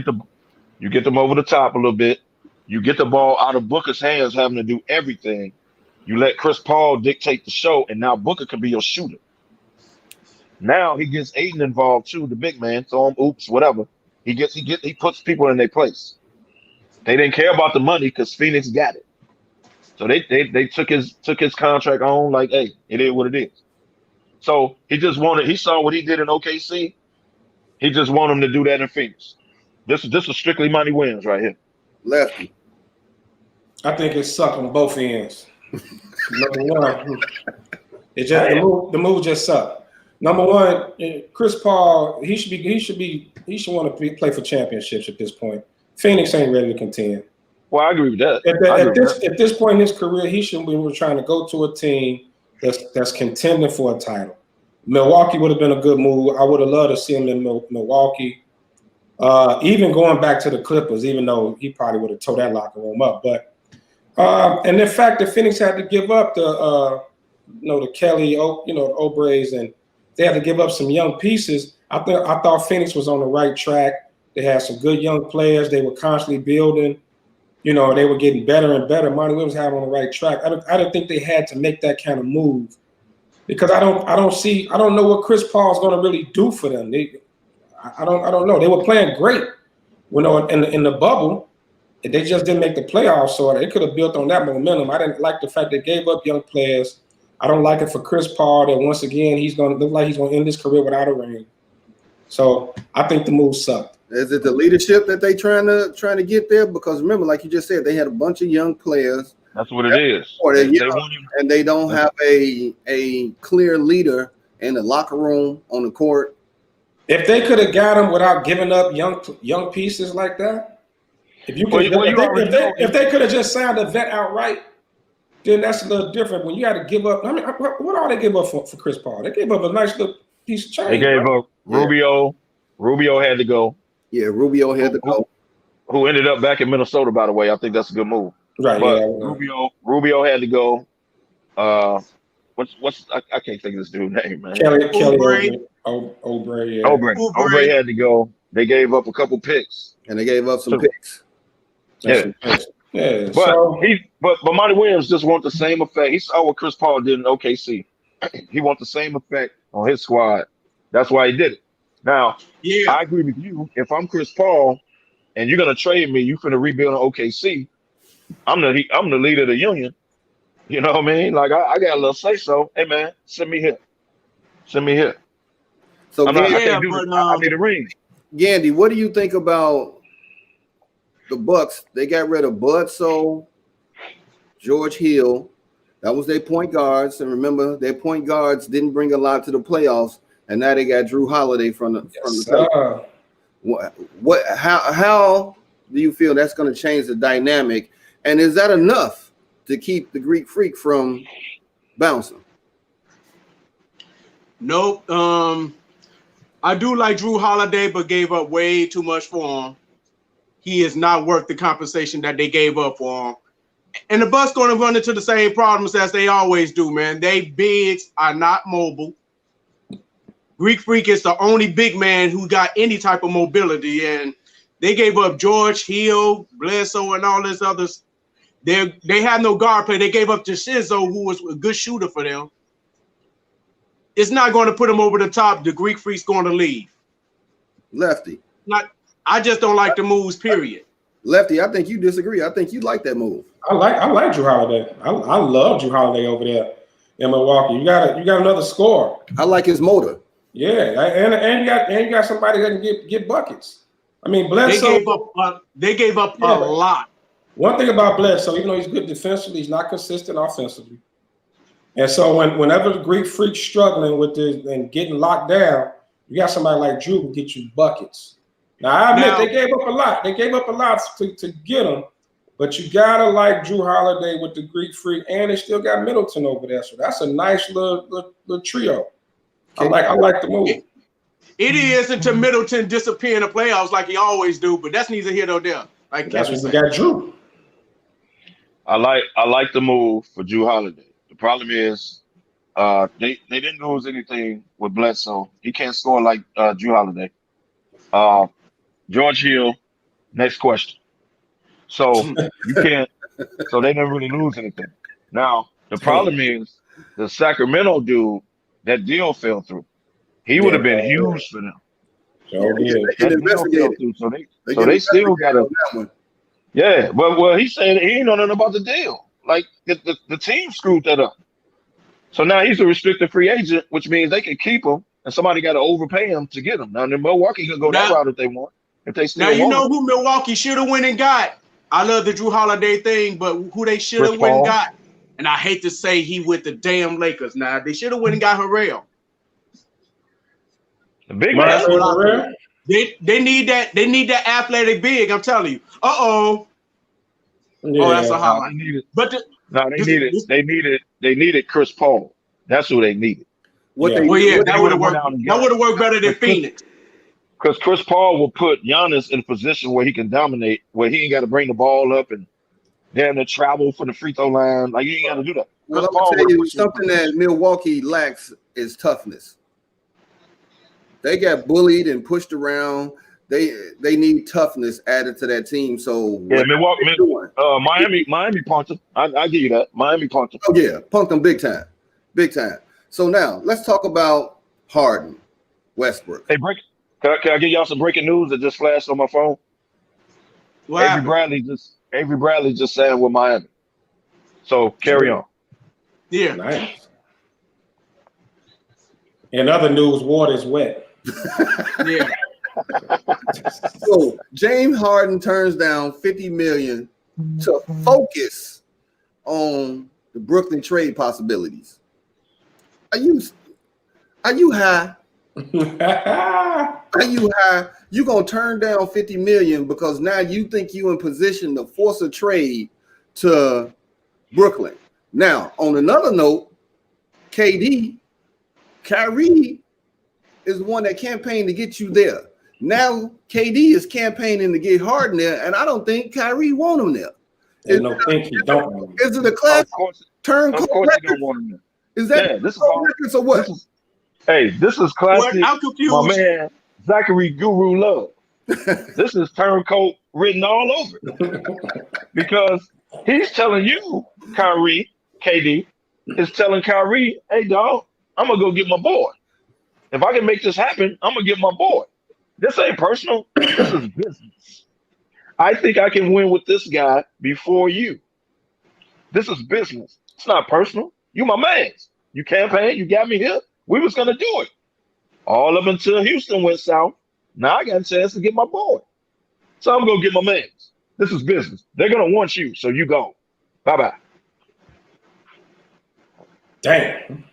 You get them over the top a little bit. You get the ball out of Booker's hands having to do everything. You let Chris Paul dictate the show, and now Booker can be your shooter. Now he gets Aiden involved too, the big man, throw him oops, whatever. He puts people in their place. They didn't care about the money because Phoenix got it. So they took his contract on like, hey, it is what it is. So he saw what he did in OKC. He just wanted him to do that in Phoenix. This is strictly Monty Williams right here. Lefty. I think it sucked on both ends. Number one, the move just sucked. Number one, Chris Paul, he should want to play for championships at this point. Phoenix ain't ready to contend. Well, I agree with that. At this point in his career, he shouldn't be trying to go to a team that's contending for a title. Milwaukee would have been a good move. I would have loved to see him in Milwaukee. Even going back to the Clippers, even though he probably would have tore that locker room up. But and the fact that Phoenix had to give up the Kelly, Oubre's, and they had to give up some young pieces. I thought Phoenix was on the right track. They had some good young players. They were constantly building. They were getting better and better. Monty Williams had on the right track. I don't think they had to make that kind of move because I don't know what Chris Paul's going to really do for them. I don't know. They were playing great, in the bubble. They just didn't make the playoffs, so they could have built on that momentum. I didn't like the fact they gave up young players. I don't like it for Chris Paul that once again he's going to look like he's going to end his career without a ring. So I think the move sucked. Is it the leadership that they trying to get there? Because remember, like you just said, they had a bunch of young players. That's what it is. And they don't have a clear leader in the locker room, on the court. If they could have got him without giving up young pieces like that, if they could have just signed a vet outright, then that's a little different. When you had to give up, I mean, what all they give up for Chris Paul? They gave up a nice little piece of change. They gave up Rubio. Rubio had to go. Yeah, Rubio had to go. Who ended up back in Minnesota, by the way. I think that's a good move. Right. But Rubio had to go. I can't think of this dude's name, man. Kelly Oubre. Oubre, yeah. Oubre had to go. They gave up a couple picks. And they gave up some picks. Yeah. Yeah. But So but Monty Williams just want the same effect. He saw what Chris Paul did in OKC. He wants the same effect on his squad. That's why he did it. Now, Yeah. I agree with you. If I'm Chris Paul and you're gonna trade me, you finna rebuild in OKC. I'm the leader of the union. You know what I mean? Like I got a little say so. Hey man, send me here. Send me here. So, I can't do but this. I need a ring. Gandy, what do you think about the Bucks? They got rid of Bledsoe, George Hill. That was their point guards. And remember, their point guards didn't bring a lot to the playoffs. And now they got Drew Holiday from the how do you feel that's going to change the dynamic? And is that enough to keep the Greek Freak from bouncing? Nope. I do like Drew Holiday, but gave up way too much for him. He is not worth the compensation that they gave up for him. And the Bucks going to run into the same problems as they always do, man. They bigs are not mobile. Greek Freak is the only big man who got any type of mobility, and they gave up George Hill, Bledsoe, and all this others. They have no guard play. They gave up to Shizzo, who was a good shooter for them. It's not going to put them over the top. The Greek Freak's going to leave. Lefty. I just don't like the moves, period. Lefty, I think you disagree. I think you like that move. I like Drew Holiday. I love Drew Holiday over there in Milwaukee. You got another scorer. I like his motor. Yeah, and you got somebody that can get buckets. I mean, Bledsoe. They gave up a lot. One thing about Bledsoe, even though he's good defensively, he's not consistent offensively. And so whenever the Greek Freak's struggling with this and getting locked down, you got somebody like Drew who get you buckets. Now, I admit they gave up a lot. They gave up a lot to get him, but you gotta like Drew Holiday with the Greek Freak, and they still got Middleton over there. So that's a nice little trio. I like the move. It is until Middleton disappear in the playoffs like he always do, but that's neither here nor there. Like that's what we got Drew. I like the move for Drew Holiday. The problem is they didn't lose anything with Bledsoe. He can't score like Drew Holiday. George Hill, next question. So you can't. So they didn't really lose anything. Now the problem is the Sacramento dude. That deal fell through. He would have been huge for them. So they still got to. Yeah, well, he said he ain't know nothing about the deal. Like the team screwed that up. So now he's a restricted free agent, which means they can keep him, and somebody got to overpay him to get him. Now, then Milwaukee can go that route if they want. If they still now, you want know him. who Milwaukee should have went and got. I love the Drew Holiday thing, but who they should have went and got. And I hate to say he with the damn Lakers. Now they should have went and got Harrell. The big man. They need that. They need that athletic big. I'm telling you. Yeah. Oh, that's a highlight. They needed Chris Paul. That's who they needed. That would have worked. That would have worked better than Phoenix. Because Chris Paul will put Giannis in a position where he can dominate, where he ain't got to bring the ball up and then to travel for the free throw line. Like, you ain't got to do that. Well, I'm going to tell you something that Milwaukee lacks is toughness. They got bullied and pushed around. They need toughness added to that team. So yeah, Milwaukee, Miami punked them. I give you that. Miami punked them. Oh yeah, punked them big time, big time. So now let's talk about Harden, Westbrook. Hey, can I give y'all some breaking news that just flashed on my phone? Avery Bradley just signed with Miami. So carry on. Yeah. Nice. In other news, water's wet. Yeah. So James Harden turns down $50 million to focus on the Brooklyn trade possibilities. Are you high? Are you high? You gonna turn down $50 million because now you think you in position to force a trade to Brooklyn. Now, on another note, Kyrie is the one that campaigned to get you there. Now KD is campaigning to get Harden there, and I don't think Kyrie want him there. Is it a class turn? Of course, you don't want him there. Is that this is all records or what? This is classic. I'm confused. My man Zachary Guru Love. This is turncoat written all over it. because he's telling you, Kyrie, KD, is telling Kyrie, hey, dog, I'm going to go get my boy. If I can make this happen, I'm going to get my boy. This ain't personal. This is business. I think I can win with this guy before you. This is business. It's not personal. You my man. You campaigned. You got me here. We was going to do it. All up until Houston went south. Now I got a chance to get my boy. So I'm going to get my man. This is business. They're going to want you, so you go. Bye-bye. Damn.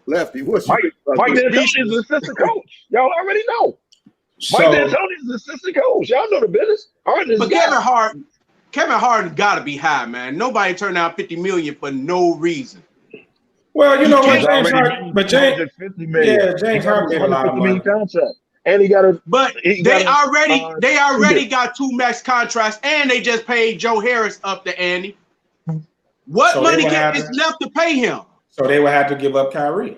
Lefty, what's Mike D'Antoni's the assistant coach. Y'all already know. Mike D'Antoni's the assistant coach. Y'all know the business. But Kevin Harden got to be high, man. Nobody turned out $50 million for no reason. Well, you know what, James Harden made a lot of money. Contract. And he got a. But they already got 2 max contracts, and they just paid Joe Harris up to Andy. What money is left to pay him? So they would have to give up Kyrie.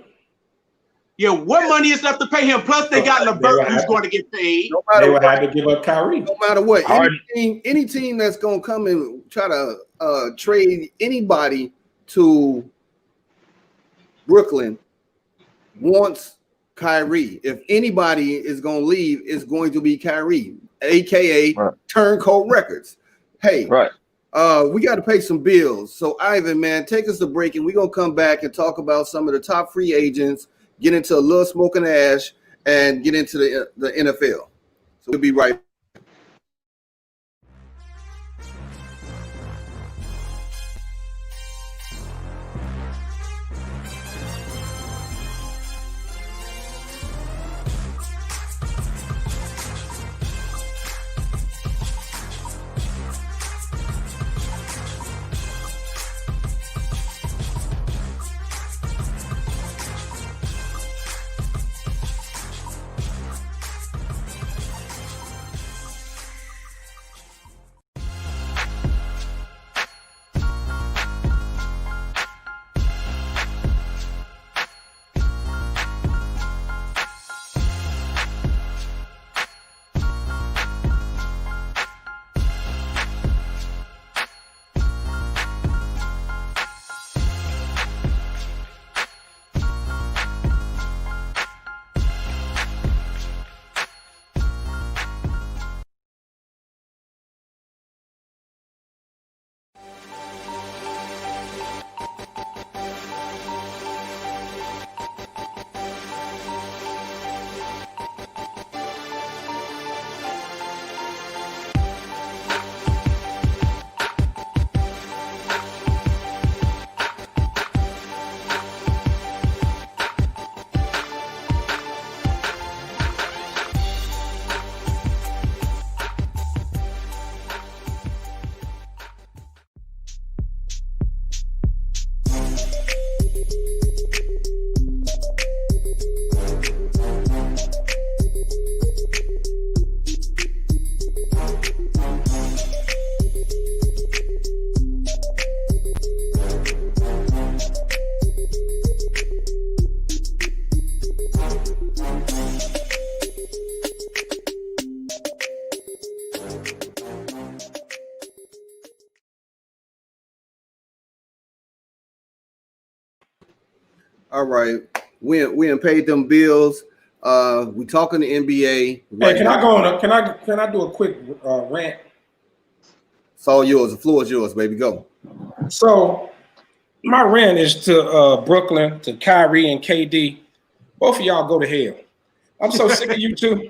Yeah, what money is left to pay him? Plus, they got LeVert who's going to get paid. They would have to give up Kyrie. No matter what, any team that's going to come and try to trade anybody to Brooklyn wants Kyrie. If anybody is going to leave, it's going to be Kyrie, aka Turncoat Records. Hey, we got to pay some bills. So Ivan, man, take us to break, and we're gonna come back and talk about some of the top free agents, get into a little smoke and ash, and get into the NFL. So we'll be right back. All right, we done paid them bills. We talking the NBA. Hey, can I go on? Can I do a quick rant? It's all yours. The floor is yours, baby. Go. So my rant is to Brooklyn, to Kyrie and KD. Both of y'all go to hell. I'm so sick of you two.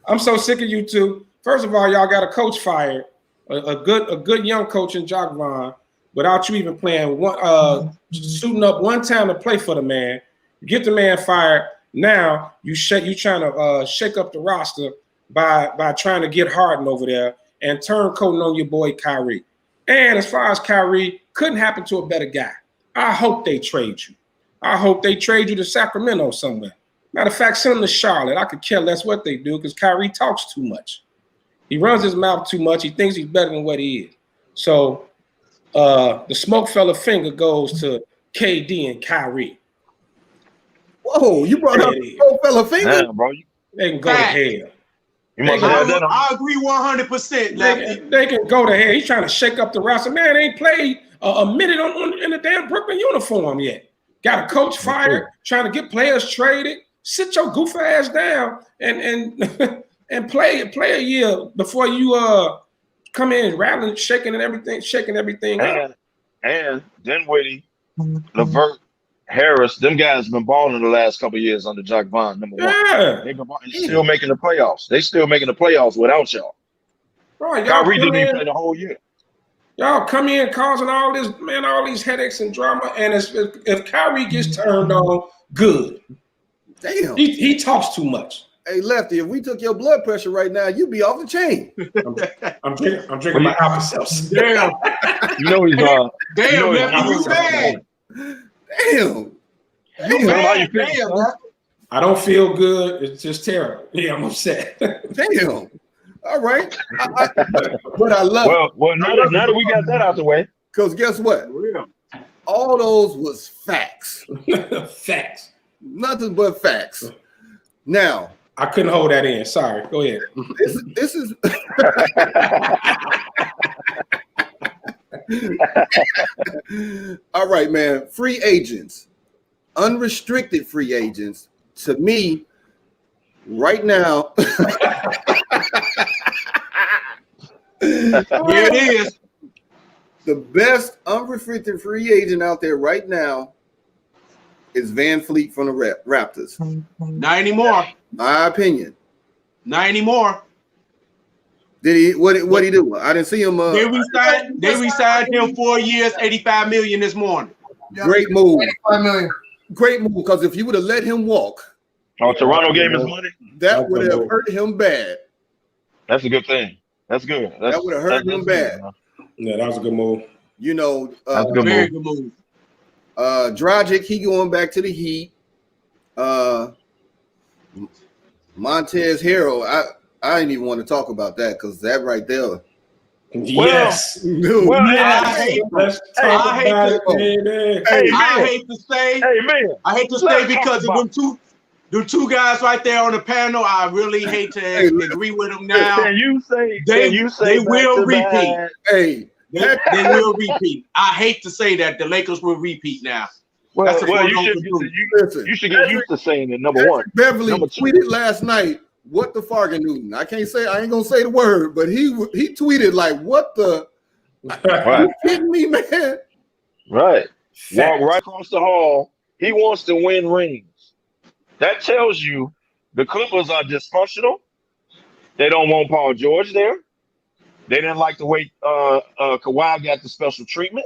I'm so sick of you two. First of all, y'all got a coach fired, a good young coach in Jock Vaughn, without you even playing one, suiting up one time to play for the man. You get the man fired. Now you trying to shake up the roster by trying to get Harden over there and turncoating on your boy Kyrie. And as far as Kyrie, couldn't happen to a better guy. I hope they trade you. I hope they trade you to Sacramento somewhere. Matter of fact, send him to Charlotte. I could care less what they do because Kyrie talks too much. He runs his mouth too much. He thinks he's better than what he is. So the Smokefella finger goes to KD and Kyrie. Whoa, you brought up the Smokefella finger? Damn, bro. They can go to hell. You must have had that on. I agree 100%, Lefty. They can go to hell. He's trying to shake up the roster. Man, they ain't played a minute in the damn Brooklyn uniform yet. Got a coach fired, trying to get players traded. Sit your goof ass down and and play a year before you come in rattling, shaking everything up. And Dinwiddie, LeVert, Harris, them guys been balling the last couple of years under Jack Vaughn, number one. They've been still making the playoffs. They still making the playoffs without y'all. Right, Kyrie didn't even play the whole year. Y'all come in causing all these headaches and drama. And if Kyrie gets turned on, good. Damn. He talks too much. Hey, Lefty, if we took your blood pressure right now, you'd be off the chain. I'm drinking my Alka-Seltzer. Damn. You know he's Damn, Lefty, you bad. Damn. You bad. Damn, Lefty. I don't feel good. It's just terrible. Yeah, I'm upset. Damn. All right. But I love it. Well, now that we got that out the way. Because guess what? All those was facts. Facts. Nothing but facts. Now, I couldn't hold that in. Sorry. Go ahead. This is all right, man. Free agents, unrestricted free agents, to me, right now. Here it is. The best unrestricted free agent out there right now is Van Fleet from the Raptors. Not anymore. My opinion. Not anymore. Did he? What he do? I didn't see him. They re-signed him 4 years, $85 million this morning. Great move. $85 million. Great move, because if you would have let him walk, Toronto gave his money. that would have hurt him bad. That's a good thing. That's good. That would have hurt him bad. Yeah, that was a good move. You know, that's a good Very move. good move. Dragic, he going back to the Heat. Montez Harrell, I didn't even want to talk about that, because that right there. Yes. I hate to say because of them two guys right there on the panel. I really hate to agree with them now. Can you say they will repeat? Hey, they will repeat. I hate to say that the Lakers will repeat now. Well, you should get used to saying it. Number one, Beverly tweeted last night, "What the Fargan Newton?" I ain't gonna say the word, but he tweeted like, "What the? Are you kidding me, man?" Right. Walk right across the hall. He wants to win rings. That tells you the Clippers are dysfunctional. They don't want Paul George there. They didn't like the way Kawhi got the special treatment.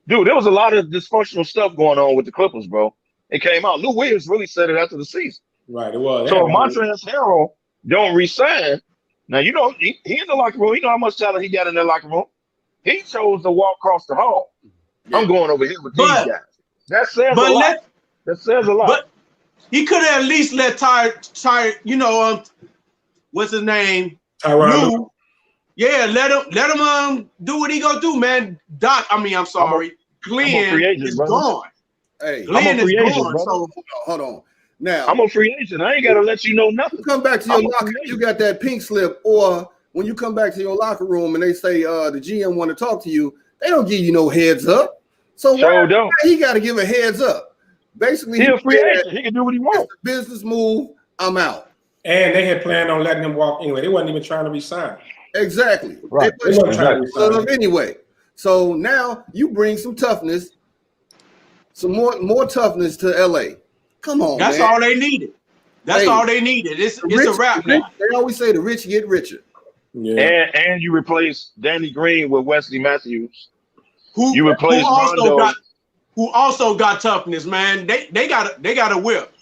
Dude, there was a lot of dysfunctional stuff going on with the Clippers, bro. It came out. Lou Williams really said it after the season. Right, it was. So if Montrezl Harrell don't resign, now you know he in the locker room. You know how much talent he got in that locker room. He chose to walk across the hall. Yeah. I'm going over here with these guys. That says a lot. That says a lot. But he could have at least let Ty, what's his name? Tyronn. Yeah, let him do what he gonna do, man. I'm sorry. Glenn is gone. Hey, Glenn is gone. So hold on. Now I'm a free agent. I ain't gotta let you know nothing. You come back to your locker, you got that pink slip, or when you come back to your locker room and they say the GM want to talk to you, they don't give you no heads up. So why he got to give a heads up? Basically, he's a free agent. He can do what he wants. Business move. I'm out. And they had planned on letting him walk anyway. They wasn't even trying to resign. Exactly. Right. They wasn't trying to resign anyway. So now you bring some toughness, some more toughness to LA. Come on, that's all they needed. That's all they needed. It's a wrap now. They always say the rich get richer. Yeah. And you replace Danny Green with Wesley Matthews. Who also got toughness, man. They got a whip.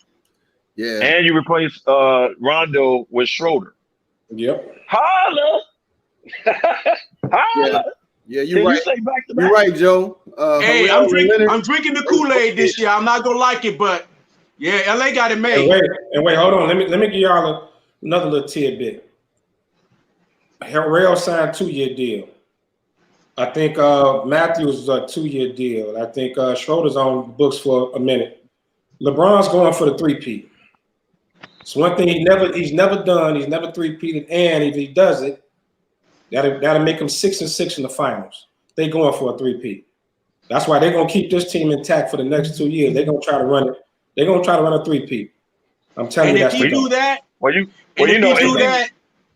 Yeah. And you replace Rondo with Schroeder. Yep. Holla. Holla. Yeah, you're right. You're right, Joe. Hey, I'm drinking the Kool-Aid this year. I'm not gonna like it, but yeah, LA got it made. And wait, hold on. Let me give y'all another little tidbit. Harrell signed a 2-year deal. I think Matthews is a 2-year deal. I think Schroeder's on books for a minute. LeBron's going for the 3-peat. It's one thing he's never done. He's never three-peated, and if he does it, that'll make him 6-6 in the finals. They going for a three-peat. That's why they're gonna keep this team intact for the next 2 years. They're gonna try to run it. They're gonna try to run a three-peat. I'm telling you, and if he do that,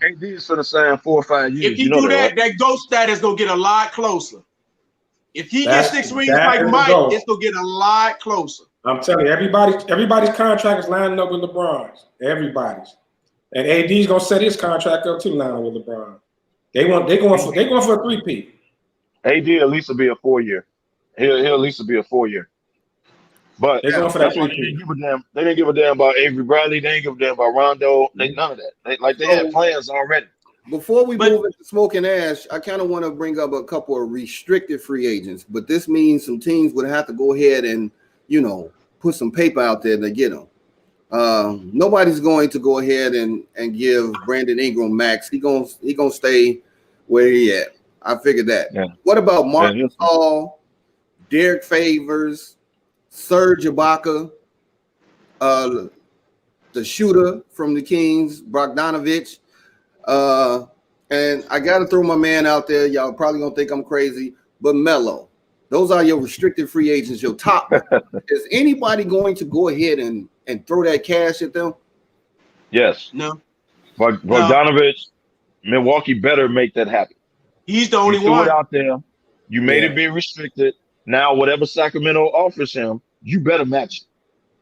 AD is for the same 4 or 5 years. if he do that, that GOAT status gonna get a lot closer. If he gets 6 rings like Mike, it's gonna get a lot closer. I'm telling you, everybody's contract is lining up with LeBron's. Everybody's, and AD's gonna set his contract up too, lining with LeBron. They're going for a three-peat. AD at least will be a 4-year. He'll at least be a 4-year. But that's why they didn't give a damn. They didn't give a damn about Avery Bradley. They didn't give a damn about Rondo. None of that. They had plans already. Before we move into Smoke and Ash, I kind of want to bring up a couple of restricted free agents. But this means some teams would have to go ahead and, put some paper out there to get them. Nobody's going to go ahead and give Brandon Ingram max. He gonna stay where he at. I figured that. Yeah. What about Mark Hall, Derek Favors, Serge Ibaka, the shooter from the Kings, Bogdanovich, and I got to throw my man out there. Y'all probably gonna think I'm crazy, but Melo. Those are your restricted free agents, your top. Is anybody going to go ahead and throw that cash at them? Yes. No. Bogdanovich, Milwaukee better make that happen. He's the only one. You threw it out there. You made it be restricted. Now, whatever Sacramento offers him, you better match it.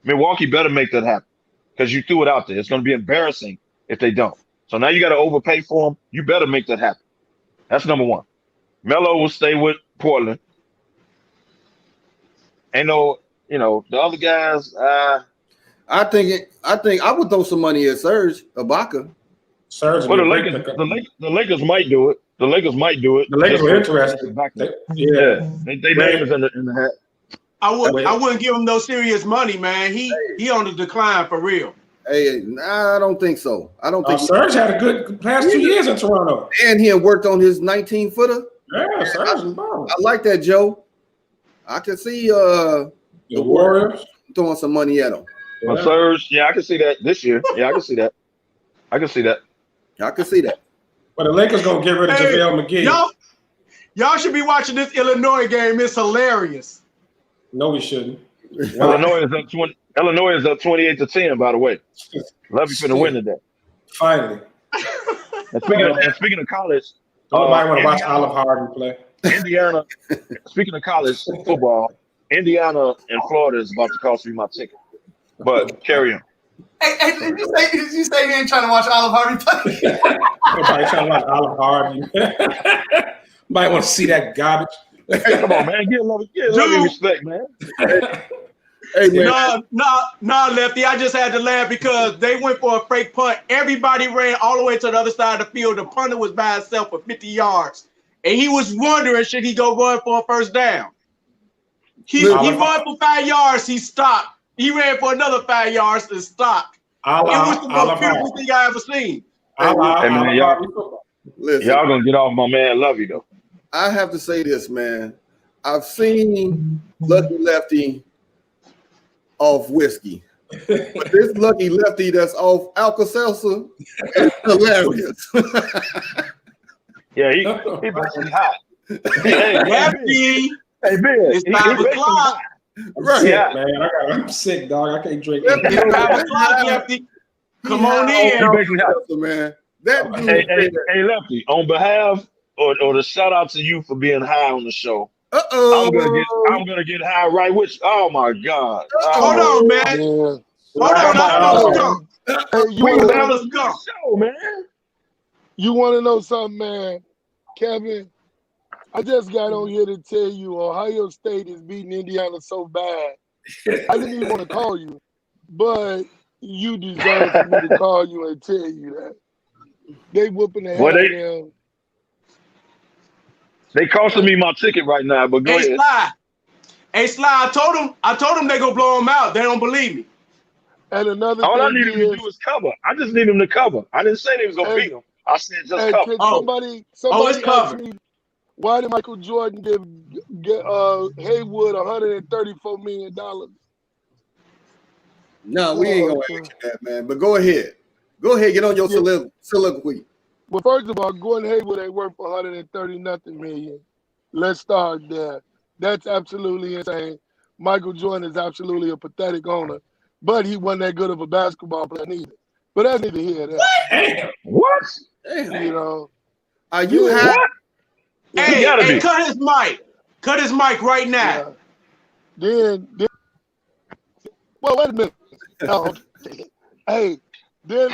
Milwaukee better make that happen because you threw it out there. It's going to be embarrassing if they don't. So now you got to overpay for him. You better make that happen. That's number one. Melo will stay with Portland. Ain't no, the other guys. I think I would throw some money at Serge Ibaka. Serge, well, the Lakers might do it. The Lakers might do it. The Lakers are interested. They name is in the hat. I wouldn't give him no serious money, man. He on the decline for real. Hey, nah, I don't think so. I don't think Serge had a good past 2 years in Toronto, and he had worked on his 19-footer. Yeah, Serge is bomb. I like that, Joe. I can see the Warriors throwing some money at him. Well, Serge, I can see that this year. Yeah, I can see that. I can see that. But the Lakers gonna get rid of JaVale McGee. Y'all should be watching this Illinois game. It's hilarious. No, we shouldn't. Illinois is up 28-10. By the way, Lefty finna win today. Finally. And speaking of college, nobody want to watch Olive Harden play. Indiana. Speaking of college football, Indiana and Florida is about to cost me my ticket. But carry on. Hey, did you say you ain't trying to watch Olive Harden play? Nobody trying to watch Olive Harden. Might want to see that garbage. Hey, come on, man. Give love respect, man. Hey, man. No, Lefty. I just had to laugh because they went for a fake punt. Everybody ran all the way to the other side of the field. The punter was by himself for 50 yards. And he was wondering, should he go run for a first down? He ran for 5 yards. He stopped. He ran for another 5 yards and stopped. It was the most beautiful thing I ever seen. Y'all gonna get off my man Lovey though. I have to say this, man. I've seen Lucky Lefty off whiskey. But this Lucky Lefty that's off Alka-Seltzer is hilarious. Yeah, he basically hot. Lefty, it's 5 o'clock. Right. Yeah, man. I'm sick, dog. I can't drink. It's 5 o'clock, Lefty. Come on in. He basically hot. Man. That dude, hey, Lefty, on behalf or to shout out to you for being high on the show. I'm gonna get high right with you. Oh my God. Hold on, man. Hold on, let's go. Show, man. You want to know something, man? Kevin, I just got on here to tell you Ohio State is beating Indiana so bad. I didn't even want to call you, but you deserve for me to call you and tell you that. They whooping the hell out of them. They costing me my ticket right now, but go ahead. Hey, Sly, I told them they gonna blow them out. They don't believe me. And another all thing I need him to do is cover. I just need him to cover. I didn't say they was gonna beat him. I said just cover. Somebody asked me, why did Michael Jordan give Haywood $134 million? No, we ain't gonna ask you that, man. But go ahead. Go ahead, get on your soliloquy. Well, first of all, Gordon Hayward ain't worth 130 nothing million. Let's start there. That's absolutely insane. Michael Jordan is absolutely a pathetic owner, but he wasn't that good of a basketball player neither. But that's neither here nor there. What? Damn. You know. Are you Yeah. high? Hey, cut his mic. Cut his mic right now. Yeah. Then well, wait a minute. Oh, hey, then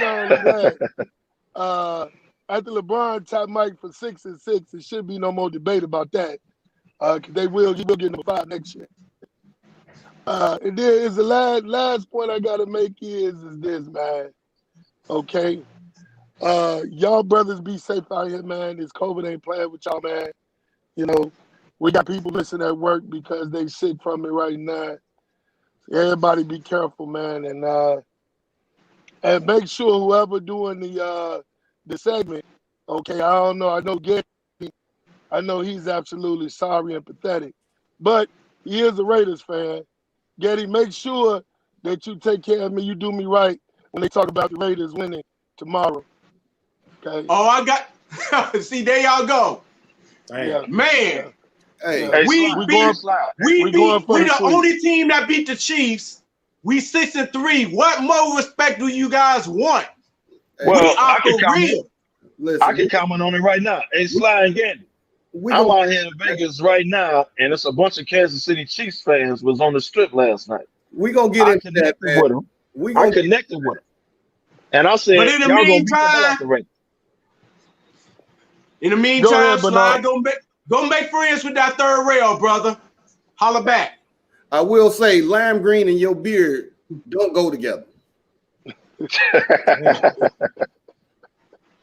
after LeBron top Mike for 6 and 6, there should be no more debate about that. Cause he will get number 5 next year. And then is the last point I gotta make is this, man. Okay. Y'all brothers be safe out here, man. This COVID ain't playing with y'all, man. You know, we got people missing at work because they sick from it right now. Everybody be careful, man, and make sure whoever doing the segment, okay, I don't know, I know Getty, I know he's absolutely sorry and pathetic, but he is a Raiders fan. Getty, make sure that you take care of me, you do me right when they talk about the Raiders winning tomorrow. Okay. Oh, I got see, there y'all go. Yeah. Man. Hey, We the sweep. only team that beat the Chiefs. We 6-3. What more respect do you guys want? Well, I Listen, can comment on it right now. Hey, Sly and Gandy. I'm out here in Vegas right now, and it's a bunch of Kansas City Chiefs fans was on the strip last night. We're going to get into that, man. With them. I connected with them. And I said, but in the y'all gonna beat the hell out the Raiders. In the meantime, Sly, go make friends with that third rail, brother. Holla back. I will say, lime green and your beard don't go together.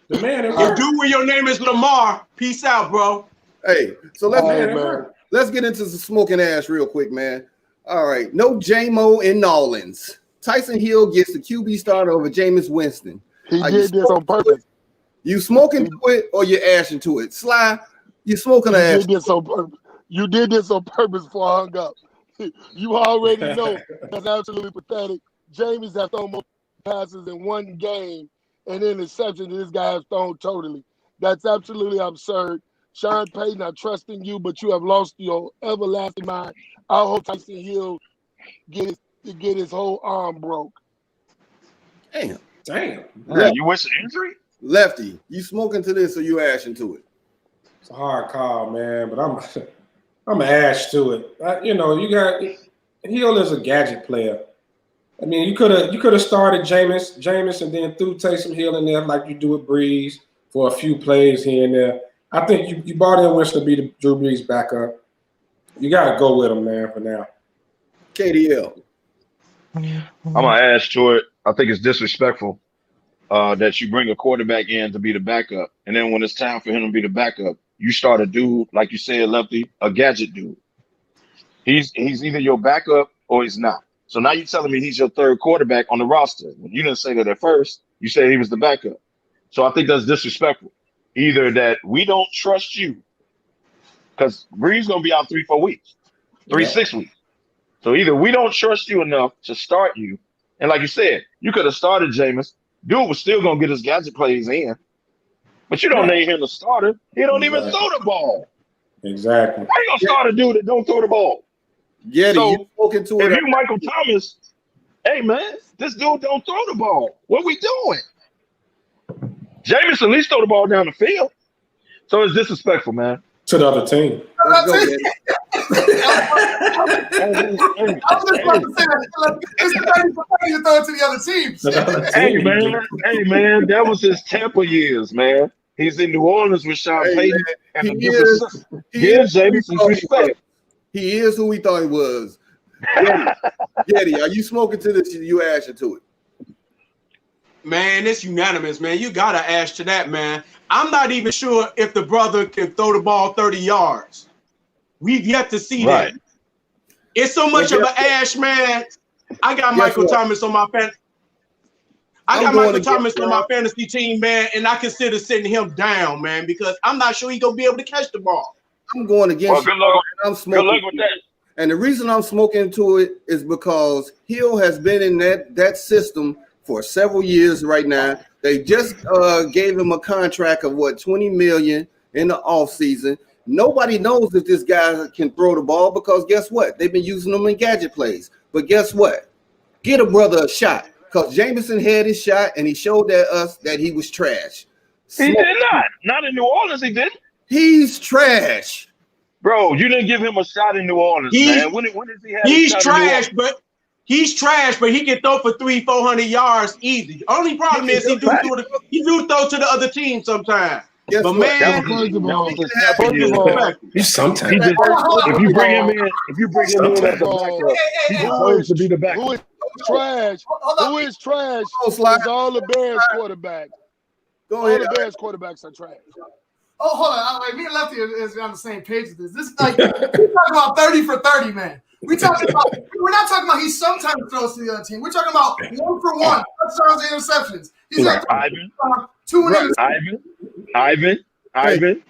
The man You do when your name is Lamar. Peace out, bro. Hey, so let's get into some smoking ash real quick, man. All right, no J-Mo in Nolans. Tyson Hill gets the QB starter over Jameis Winston. He did this on purpose. You smoking to it or you ashing to it? Sly, you smoking ash. You did this on purpose before I hung up. You already know that's absolutely pathetic. Jameis has thrown more passes in one game and interception than this guy has thrown totally. That's absolutely absurd. Sean Payton, I trust in you, but you have lost your everlasting mind. I hope Tyson Hill get his whole arm broke. Damn. Yeah, you wish an injury? Lefty, you smoking to this or you ashing to it? It's a hard call, man, but I'm an ash to it. You got Hill is a gadget player. I mean, you could have started Jameis, and then threw Taysom Hill in there like you do with Breeze for a few plays here and there. I think you brought in Winston to be the Drew Brees backup. You got to go with him, man, for now. KDL. I'm gonna ask to it. I think it's disrespectful that you bring a quarterback in to be the backup, and then when it's time for him to be the backup, you start a dude like you said, Lefty, a gadget dude. He's either your backup or he's not. So now you're telling me he's your third quarterback on the roster. When you didn't say that at first, you said he was the backup. So I think that's disrespectful. Either that we don't trust you, because Bree's gonna be out 3-4 weeks, 6 weeks. So either we don't trust you enough to start you, and like you said, you could have started Jameis. Dude was still gonna get his gadget plays in, but you don't name him the starter. He don't even throw the ball. Exactly. Why you gonna start a dude that don't throw the ball? Yeah, so you spoken to it. If you Michael Thomas, hey man, this dude don't throw the ball. What we doing? Jameis at least throw the ball down the field. So it's disrespectful, man. To the other team. Let's go, man. I was just about to say that. It's you throw it to the other teams. Hey man, that was his Tampa years, man. He's in New Orleans with Sean Payton and a different system. Give Jameis some respect. He is who we thought he was. Getty, are you smoking to this? You ashing to it? Man, it's unanimous, man. You gotta ash to that, man. I'm not even sure if the brother can throw the ball 30 yards. We've yet to see that. It's so much of an ash, man. I got Michael Thomas on my fantasy. I got Michael Thomas on my fantasy team, man, and I consider sitting him down, man, because I'm not sure he's gonna be able to catch the ball. I'm going against. Well, good luck with that. And the reason I'm smoking to it is because Hill has been in that system for several years right now. They just gave him a contract of what, $20 million in the offseason. Nobody knows if this guy can throw the ball because guess what? They've been using him in gadget plays. But guess what? Get a brother a shot because Jameson had his shot and he showed us that he was trash. He did not. Not in New Orleans, he didn't. He's trash. Bro, you didn't give him a shot in New Orleans, man. When does he have He's a shot trash, but he's trash, but he can throw for 300-400 yards easy. Only problem is he do throw to the other team sometimes. Guess but what? man, He's sometimes. If you bring him in as a backup, he's supposed to be the backup. Who is trash? Who is trash? Is all the Bears quarterbacks. Go ahead. All the Bears quarterbacks are trash. Oh, hold on. Like, me and Lefty is on the same page with this. This is like we're talking about 30 for 30, man. We're not talking about he sometimes throws to the other team. We're talking about 1 for 1, touchdowns and interceptions. He's like Ivan,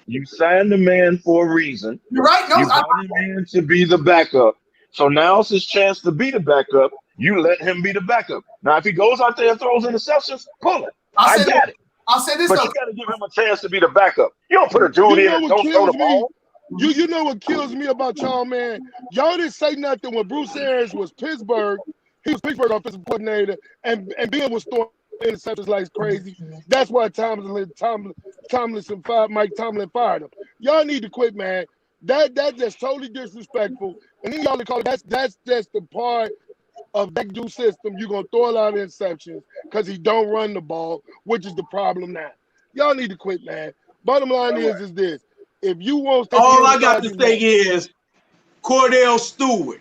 you signed the man for a reason. You're right. No, you brought him in to be the backup. So now it's his chance to be the backup. You let him be the backup. Now, if he goes out there and throws interceptions, pull it. I got it. I'll say this, but though. you got to give him a chance to be the backup. You don't put a dude in and don't throw the ball. You know what kills me about y'all, man? Y'all didn't say nothing when Bruce Arians was Pittsburgh. He was Pittsburgh offensive coordinator, and Bill was throwing interceptions like crazy. That's why Mike Tomlin fired him. Y'all need to quit, man. That's just totally disrespectful. And then y'all call it that's just the part of that new system. You're gonna throw a lot of interceptions because he don't run the ball, which is the problem now. Y'all need to quit, man. Bottom line is this. If you want to all I got to say is Cordell Stewart.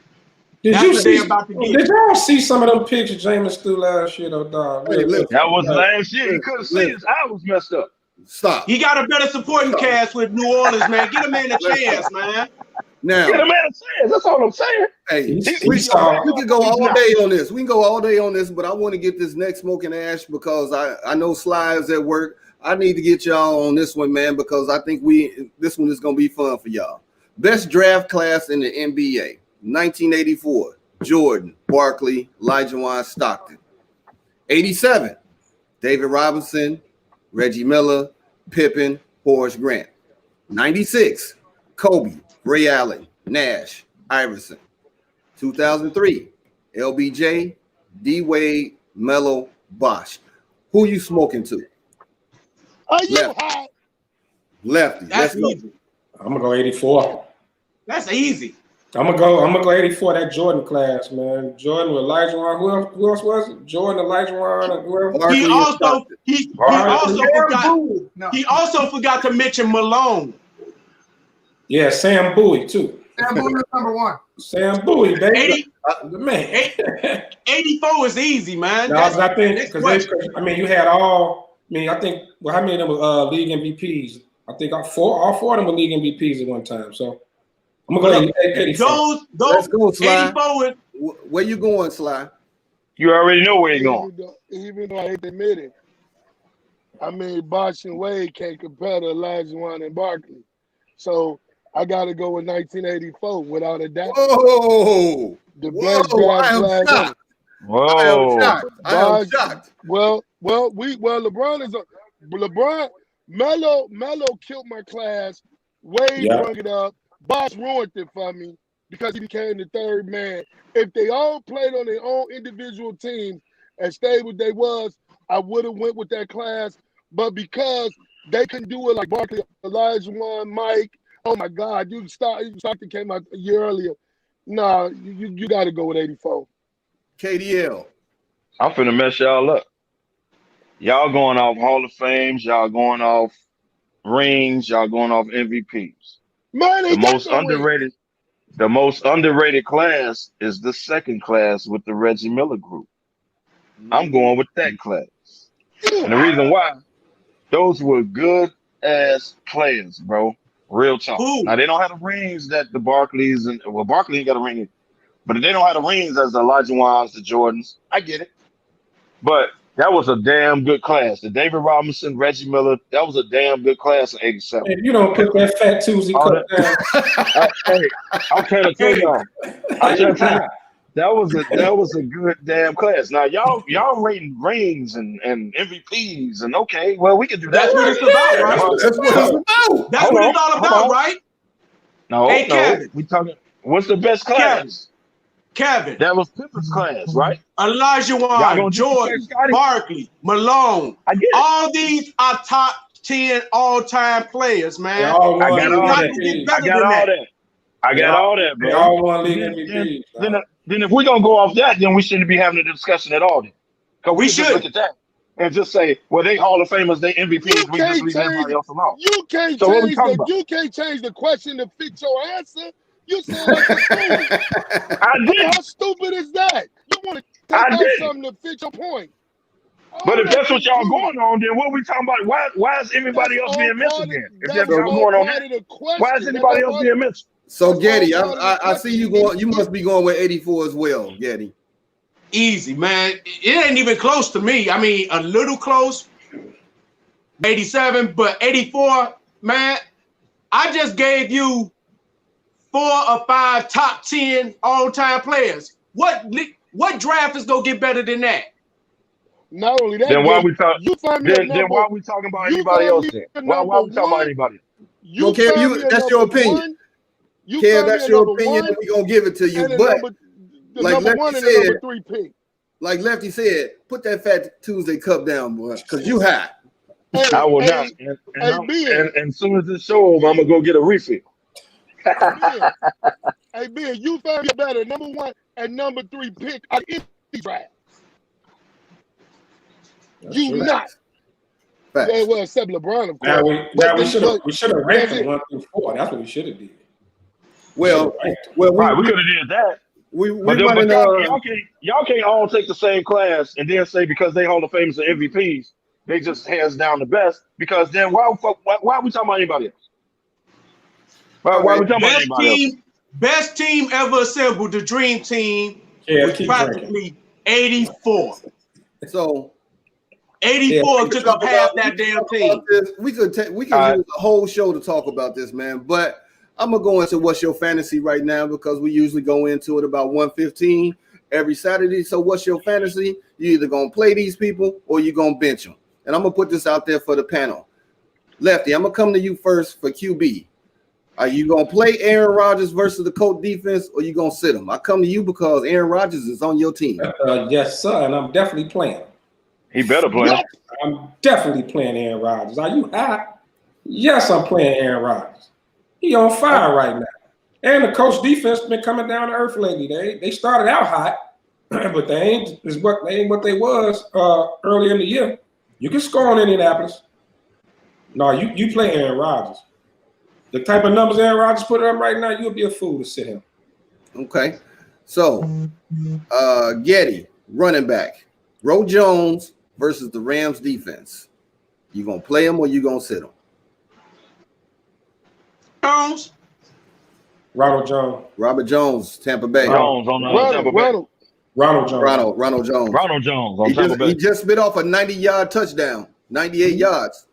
Did y'all see some of them pictures Jameis threw last year, though, dog? That was last year. He couldn't see his eye was messed up. Stop. He got a better supporting cast with New Orleans, man. Get a man a chance, man. Now, get a man a chance. That's all I'm saying. Hey, we can go all day on this. We can go all day on this, but I want to get this next smoking ash because I know Sly is at work. I need to get y'all on this one, man, because I think this one is going to be fun for y'all. Best draft class in the NBA, 1984, Jordan, Barkley, Olajuwon, Stockton. 87, David Robinson, Reggie Miller, Pippen, Horace Grant. 96, Kobe, Ray Allen, Nash, Iverson. 2003, LBJ, D-Wade, Melo, Bosh. Who you smoking to? Are you hot? Lefty. That's Let's easy. I'm gonna go 84. That's easy. I'm gonna go 84. That Jordan class, man. Jordan with Olajuwon. Who else was it? Jordan, Olajuwon, and whoever. He also forgot to mention Malone. Yeah, Sam Bowie too. Sam Bowie is number 1. Sam Bowie, baby. Man. 84 is easy, man. No, I think because you had all. I think how many of them were league MVPs? I think all four of them were league MVPs at one time. So I'm gonna go 84. Let's go, Sly. 84. Where you going, Sly? You already know where you're going. Even though I hate to admit it, Bosh and Wade can't compare to Olajuwon and Barkley. So I got to go with 1984 without a doubt. Whoa! The best draft class. Whoa! I am shocked. Well, LeBron. Melo killed my class. Wade brought it up. Bosh ruined it for me because he became the third man. If they all played on their own individual teams and stayed what they was, I would have went with that class. But because they couldn't do it like Barkley, Olajuwon, Mike, oh my God, Stockton came out a year earlier. Nah, you got to go with 84. KDL. I'm finna mess y'all up. Y'all going off Hall of Fames. Y'all going off rings. Y'all going off MVPs. Man, The most underrated class is the second class with the Reggie Miller group. I'm going with that class. And the reason why, those were good ass players, bro. Real talk. Ooh. Now they don't have the rings that the Barkleys Barkley ain't got a ring, but they don't have the rings as the Olajuwons, the Jordans. I get it. But That was a damn good class. The David Robinson, Reggie Miller, that was a damn good class in '87. If you don't put that Fat Tuesday All cup down, Hey, I'm trying to tell y'all. I'm trying to tell y'all. That was a good damn class. Now y'all rating rings and MVPs and okay, well we can do that. That's what it's about, right? That's what it's about. That's what it's all about, right? No, Hey, no. Kevin. We talking. What's the best class? Kevin. That was Pippen's class, right? Elijah Y'all Wan, gonna Jordan, disrespect Scotty? Barkley, Malone. I get it. All these are top 10 all-time players, man. they all I won got It's all not that. gonna get I better got than all that. that. I got all that, They bro. all won league MVPs. Then if we're gonna go off that, then we shouldn't be having a discussion at all. Because we should just look at that and just say, well, they Hall of Famers, they MVPs, we just leave everybody else alone. You can't So what we change talking the about? you can't change the question to fit your answer. You sound like a fool. I did. How stupid is that? You want to I take out did. something to fit your point. But if All that's what y'all included. going on, then what we talking about? Why is everybody That's else all being missed part of- again? If that that's was y'all all going on part that, of the question. why is That's anybody all else part being missed? So That's Getty, all part of the I see you going. You must be going with 84 as well, Getty. Easy, man. It ain't even close to me. I mean, a little close. 87, but 84, man. I just gave you 4 or 5 top 10 all-time players. What draft is gonna get better than that? Not only that, Then why Getty, we talk? you find me a Then number. why we talking about you anybody find else? me Then a why number we talking about one. anybody? You Okay, find me a that's your number opinion. one. You Kev, find me that's a your number opinion, one and we're gonna give it to you. and a But number, the like number Lefty one and said- the number 3 pick. like Lefty said, put that Fat Tuesday cup down, boy, because you hot. Hey, I will hey, not. And as soon as this show over, I'm gonna go get a refill. Hey, Ben, you found me a better number 1 and number 3 pick out of any draft. That's You true. not. Facts. Yeah, well, except LeBron, of course. Now we But should have ranked that's them it. 1 through 4. That's what we should have did. Well, Right, we we could have did that. we But running. y'all can't all take the same class and then say because they Hall of Famers and MVPs, they just hands down the best. Because then why are we talking about anybody else? Why are we talking about anybody else? Best team ever assembled, the Dream Team, Yeah, was keep practically 84. So 84 took up half that damn team. we could use a whole show to talk about this, man. But I'm gonna go into what's your fantasy right now because we usually go into it about 1:15 every Saturday. So what's your fantasy? You either gonna play these people or you gonna bench them. And I'm gonna put this out there for the panel. Lefty, I'm gonna come to you first for QB. Are you gonna play Aaron Rodgers versus the Colts defense, or you gonna sit him? I come to you because Aaron Rodgers is on your team. Yes, sir, and I'm definitely playing. He better play. I'm definitely playing Aaron Rodgers. Are you hot? Yes, I'm playing Aaron Rodgers. He on fire right now. And the Colts defense been coming down to earth lately. They started out hot, but they ain't what they was early in the year. You can score on Indianapolis. No, you play Aaron Rodgers. The type of numbers Aaron Rodgers put up right now, you'll be a fool to sit him. Okay. So Getty, running back. Ro Jones versus the Rams defense. You gonna play him or you gonna sit him? Jones. Ronald Jones. Robert Jones, Tampa Bay. Jones on Tampa Bay. Ronald Jones. Ronald Jones. Ronald Jones on Tampa Bay. He just bit off a 90-yard touchdown, 98 yards.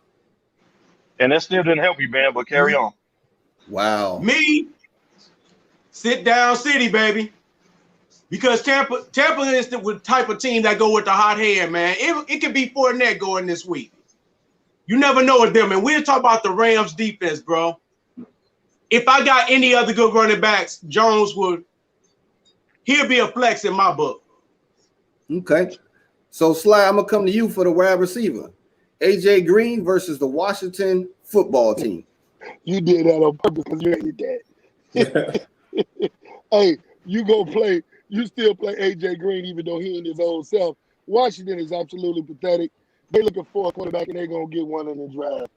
And that still didn't help you, man, but carry on. Wow. Me, sit down city, baby. Because Tampa is the type of team that go with the hot hand, man. It could be Fournette going this week. You never know with them. And we'll talk about the Rams defense, bro. If I got any other good running backs, Jones he'll be a flex in my book. Okay. So Sly, I'm gonna come to you for the wide receiver. AJ Green versus the Washington football team. You did that on purpose because you hated that. Hey, you still play AJ Green even though he ain't his old self. Washington is absolutely pathetic. They're looking for a quarterback and they're gonna get one in the draft.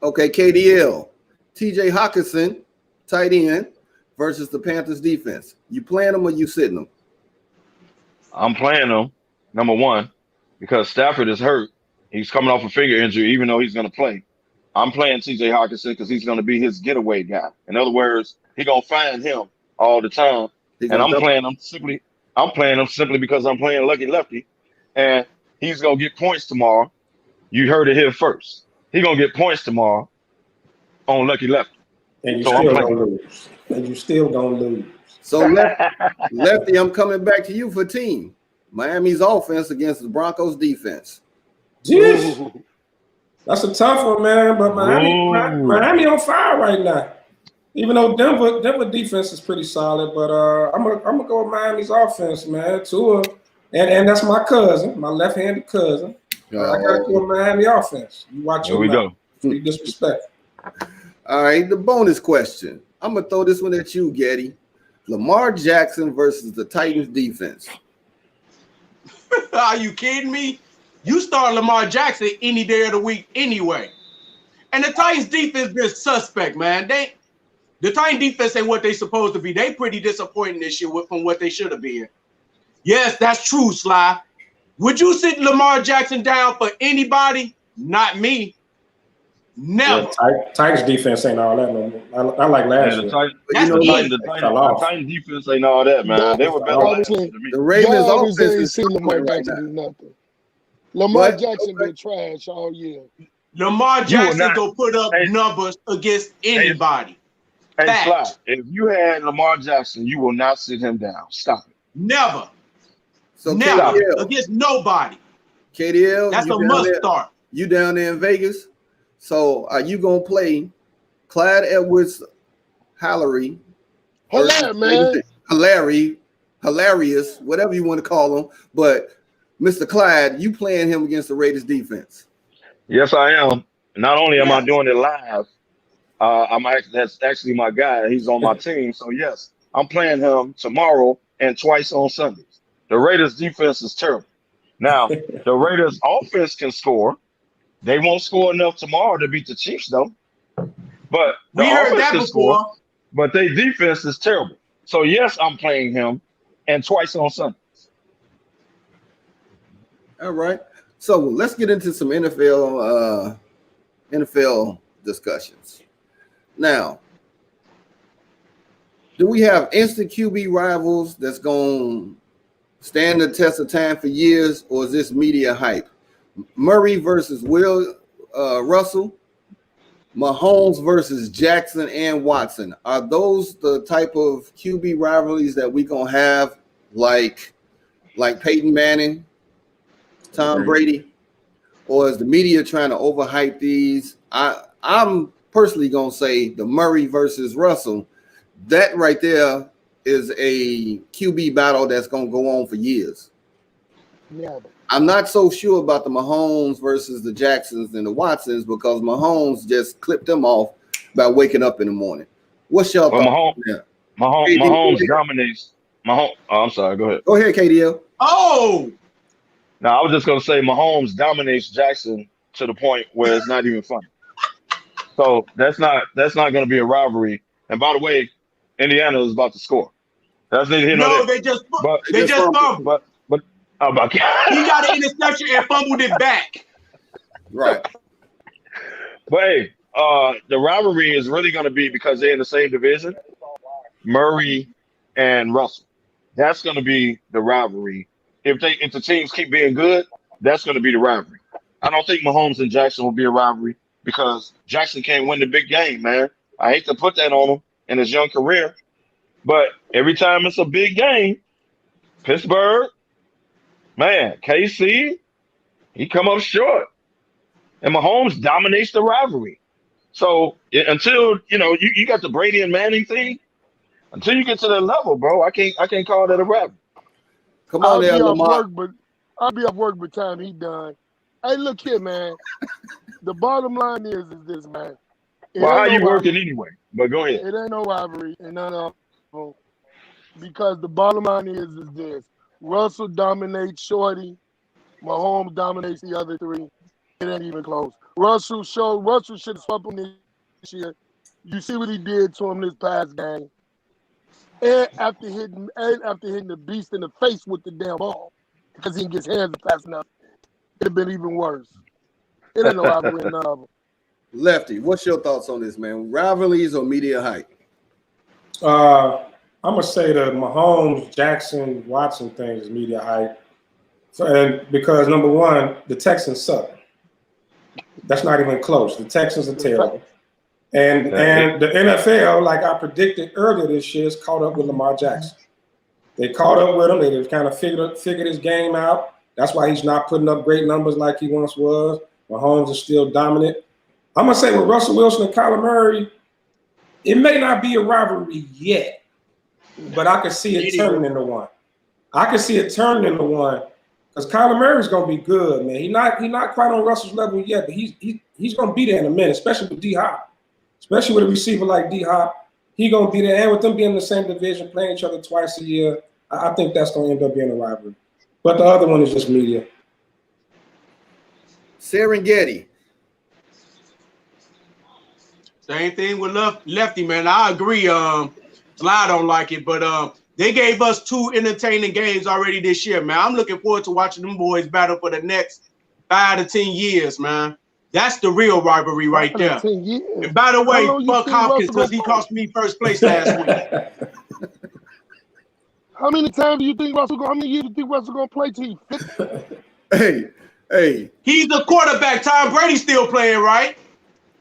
Okay, KDL. TJ Hawkinson, tight end, versus the Panthers defense. You playing them or you sitting them? I'm playing him, number one, because Stafford is hurt. He's coming off a finger injury, even though he's going to play. I'm playing TJ Hawkinson because he's going to be his getaway guy. In other words, he's going to find him all the time. And I'm playing him simply because I'm playing Lucky Lefty. and he's gonna get points tomorrow. You heard it here first. He's gonna get points tomorrow on Lucky Lefty. And you So still I'm gonna playing. lose. And you still gonna lose. So Lefty, I'm coming back to you for team. Miami's offense against the Broncos defense. Jeez. That's a tough one, man. But Miami on fire right now. Even though Denver defense is pretty solid, but I'm gonna go with Miami's offense, man. Tua, and that's my cousin, my left-handed cousin. I gotta go with Miami offense. You watch your mouth. Be disrespectful. All right, the bonus question. I'm gonna throw this one at you, Getty. Lamar Jackson versus the Titans defense. Are you kidding me? You start Lamar Jackson any day of the week anyway. And the Titans defense been suspect, man. The Titans defense ain't what they supposed to be. They pretty disappointing this year from what they should have been. Yes, that's true, Sly. Would you sit Lamar Jackson down for anybody? Not me. Never. Yeah, Titans defense ain't all that no more. I like last year. The Titans defense ain't all that, man. They were better last year to me. The Ravens offense is seen Lamar Jackson do nothing. Lamar Jackson been trash all year. Lamar Jackson go put up numbers against anybody. Hey, Sly, if you had Lamar Jackson, you will not sit him down. Stop it. Never. So Never. KDL, Against nobody. KDL, that's a must start. You down there in Vegas? So are you gonna play Clyde Edwards-Helaire? Hilarious, whatever you want to call him. But Mr. Clyde, you playing him against the Raiders defense? Yes, I am. Not only am I doing it live, that's actually my guy. He's on my team. So yes, I'm playing him tomorrow and twice on Sundays. The Raiders defense is terrible. Now, the Raiders offense can score. They won't score enough tomorrow to beat the Chiefs, though. But we heard that before. Score, but their defense is terrible. So yes, I'm playing him and twice on Sundays. All right. So let's get into some NFL discussions. Now, do we have instant QB rivals that's going to stand the test of time for years, or is this media hype? Murray versus Russell, Mahomes versus Jackson and Watson. Are those the type of QB rivalries that we going to have like Peyton Manning, Tom Brady? Or is the media trying to overhype these? I'm personally going to say the Murray versus Russell. That right there is a QB battle that's going to go on for years. Yeah. I'm not so sure about the Mahomes versus the Jacksons and the Watsons because Mahomes just clipped them off by waking up in the morning. What's your thought? Mahomes dominates. I'm sorry. Go ahead. Go ahead, KDL. Oh. Now, I was just going to say Mahomes dominates Jackson to the point where it's not even funny. So that's not going to be a rivalry. And by the way, Indiana is about to score. That's neither here nor there. No, they just fumbled. But oh my God. He got an interception and fumbled it back. Right. But hey, the rivalry is really going to be because they're in the same division, Murray and Russell. That's going to be the rivalry. If the teams keep being good, that's going to be the rivalry. I don't think Mahomes and Jackson will be a rivalry because Jackson can't win the big game, man. I hate to put that on him in his young career, but every time it's a big game, Pittsburgh, man, KC, he come up short. And Mahomes dominates the rivalry. So until, you got the Brady and Manning thing, until you get to that level, bro, I can't call that a rivalry. Come on there, Lamar. I'll be off work by the time he done. Hey, look here, man. The bottom line is this, man. Well, how you working anyway? But go ahead. It ain't no rivalry and none of them. Because the bottom line is this. Russell dominates Shorty. Mahomes dominates the other three. It ain't even close. Russell should have swept him this year. You see what he did to him this past game. And after hitting the beast in the face with the damn ball, because he didn't get his hands fast enough, it'd have been even worse. It ain't no rivalry in none of them. Lefty, what's your thoughts on this, man? Rivalries or media hype? I'm gonna say the Mahomes, Jackson, Watson thing is media hype. And because number one, the Texans suck. That's not even close. The Texans are terrible. And the NFL, like I predicted earlier this year, is caught up with Lamar Jackson. They caught up with him. They just kind of figured his game out. That's why he's not putting up great numbers like he once was. Mahomes is still dominant. I'm going to say with Russell Wilson and Kyler Murray, it may not be a rivalry yet, but I can see it turning into one. Because Kyler Murray's going to be good, man. He's not quite on Russell's level yet, but he's going to be there in a minute, especially with D-Hop. Especially with a receiver like D-Hop. He's going to be there. And with them being in the same division, playing each other twice a year, I think that's going to end up being a rivalry. But the other one is just media. Serengeti. Same thing with Lefty, man. I agree. Sly don't like it, but they gave us 2 entertaining games already this year, man. I'm looking forward to watching them boys battle for the next 5 to 10 years, man. That's the real rivalry right there. And by the way, fuck Hopkins because he cost me first place last week. How many times do you think Russell? How many years do you think Russell gonna play till he 50? Hey. He's the quarterback. Tom Brady's still playing, right?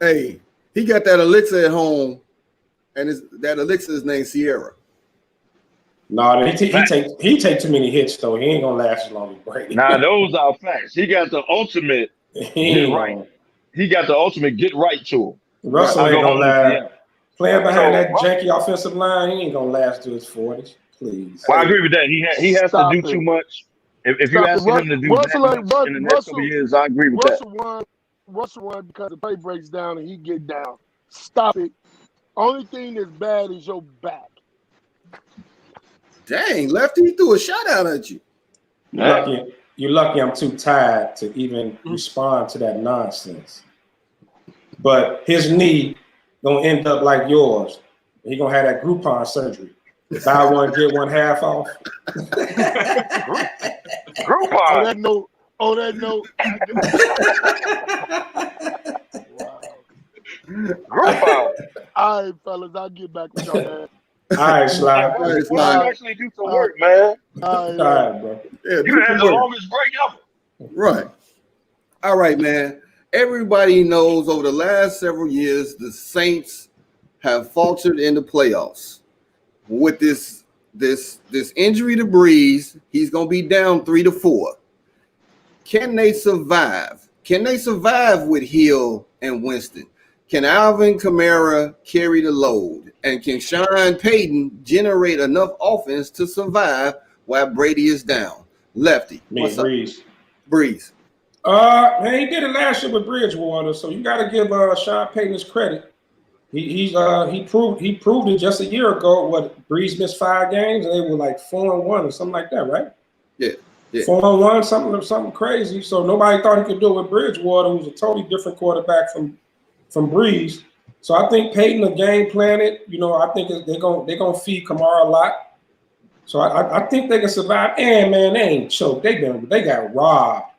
Hey, he got that elixir at home, and that elixir is named Sierra. No, he take too many hits though. He ain't gonna last as long as Brady. Nah, those are facts. He got the ultimate get right. He got the ultimate get right to him. Russell ain't gonna last. Playing behind that janky offensive line, he ain't gonna last to his 40s. Please. Well, I agree with that. He has to do too much. If you ask him to do that much in the next couple of years, I agree with that. Russell won because the play breaks down and he get down. Stop it. Only thing that's bad is your back. Dang, Lefty, he threw a shot out at you. You're lucky I'm too tired to even respond to that nonsense. But his knee gonna end up like yours. He gonna have that Groupon surgery. Buy one, get one half off. Groupon. On that note. Groupon. All right, fellas, I'll get back with y'all, man. All right, Sly. You actually do some work, man. All right, bro. Yeah, you had the longest break ever. Right. All right, man. Everybody knows over the last several years, the Saints have faltered in the playoffs. With this injury to Breeze, he's going to be down 3 to 4. Can they survive? Can they survive with Hill and Winston? Can Alvin Kamara carry the load? And can Sean Payton generate enough offense to survive while Brady is down? Lefty. Breeze. Breeze. Man, he did it last year with Bridgewater, so you got to give Sean Payton his credit. He proved it just a year ago. What, Breeze missed 5 games and they were like 4-1 or something like that, right? Yeah. 4-1, something crazy. So nobody thought he could do it with Bridgewater, who's a totally different quarterback from Breeze. So I think Peyton will game plan it. You know, I think they're gonna feed Kamara a lot. So I think they can survive. And man, they ain't choked. They got robbed.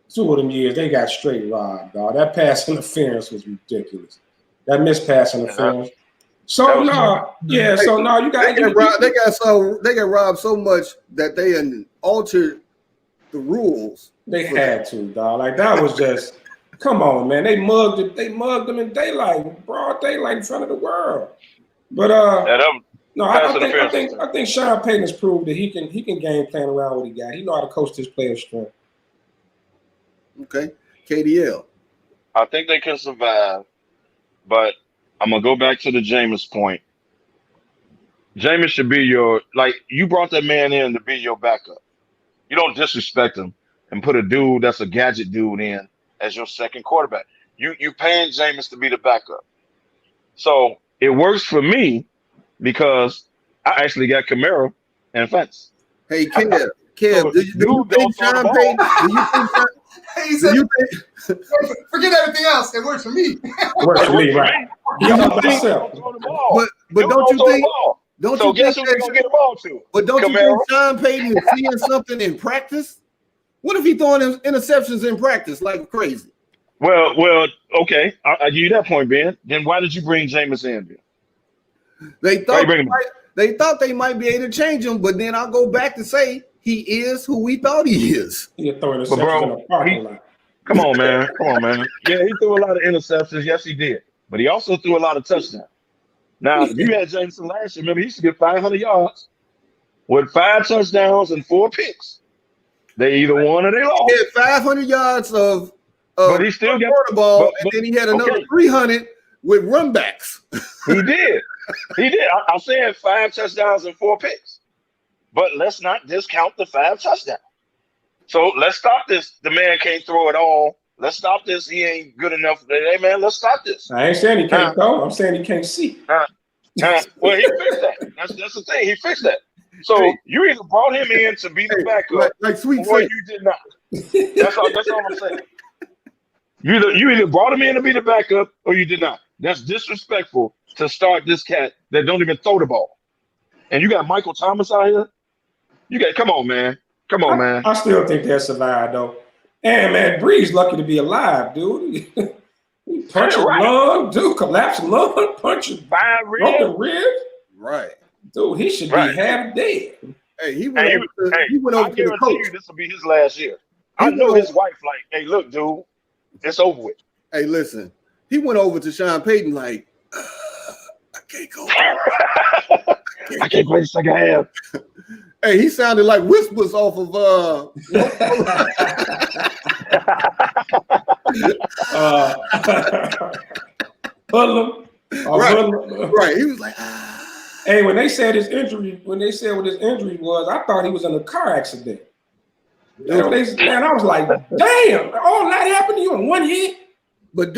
2 of them years they got straight robbed, dog. That pass interference was ridiculous. That missed pass interference. So no, you got they got robbed so much that they altered the rules. They had to, dog. Like that was just come on, man. They mugged them in daylight, broad daylight in front of the world. But I think Sean Payton has proved that he can game plan around what he got. He know how to coach his players strength. Okay. KDL. I think they can survive, but I'm gonna go back to the Jameis point. Jameis should be you brought that man in to be your backup. You don't disrespect him and put a dude that's a gadget dude in as your second quarterback. You paying Jameis to be the backup. So it works for me because I actually got Kamara and Fence. Hey, Kev, do you think Sean Payton? Forget everything else. It works for me. It works for me, right? But don't you think? So guess who we're gonna get the ball to? But don't you think Sean Payton is seeing something in practice? What if he throwing interceptions in practice like crazy? Well, okay. I give you that point, Ben. Then why did you bring Jameis in, Ben? They thought they might be able to change him, but then I'll go back to say he is who we thought he is. He had throwing But interceptions in bro, the parking lot. come on, man. Come on, man. Yeah, he threw a lot of interceptions. Yes, he did. But he also threw a lot of touchdowns. Now, if you had Jameson last year, remember, he used to get 500 yards with 5 touchdowns and 4 picks. They either won or they lost. He had 500 yards of But he still got the ball, but- and then he had another okay. 300 with run backs. He did. He did. I'm saying 5 touchdowns and 4 picks. But let's not discount the 5 touchdowns. So let's stop this. The man can't throw it all. Let's stop this. He ain't good enough. Hey, man, let's stop this. I ain't saying he can't throw. I'm saying he can't see. Well, he fixed that. That's the thing. He fixed that. So you either brought him in to be the backup, like Sweet or Saint. you did not. That's all I'm saying. You either brought him in to be the backup, or you did not. That's disrespectful to start this cat that don't even throw the ball. And you got Michael Thomas out here. Come on, man. Come on, man. I still think they'll survive though. And man, Breeze lucky to be alive, dude. He punched a lung, dude, collapsed lung, punched 5 ribs. broken ribs. Right. Dude, he should be half dead. Hey, he went over to the coach. You this will be his last year. I know his wife like, hey, look, dude, it's over with. Hey, listen, he went over to Sean Payton like, I can't go. I can't play the second half. Hey, he sounded like whispers off of Hoodlum. Right. He was like, Hey, when they said what his injury was, I thought he was in a car accident. Man, I was like, damn, all that happened to you in one hit? But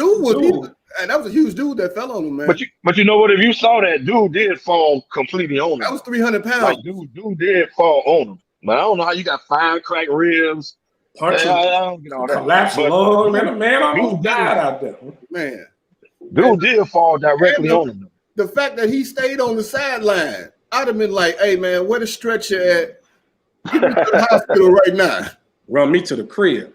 and that was a huge dude that fell on him, man. But you know what? If you saw that, dude did fall completely on him. That was 300 pounds. Like, dude did fall on him. But I don't know how you got 5 cracked ribs. Punches, I don't get all that. Collapsed lung, man almost died out there. Man. Dude did fall directly on him. The fact that he stayed on the sideline, I'd have been like, hey, man, where the stretcher at? Get me to the hospital right now. Run me to the crib.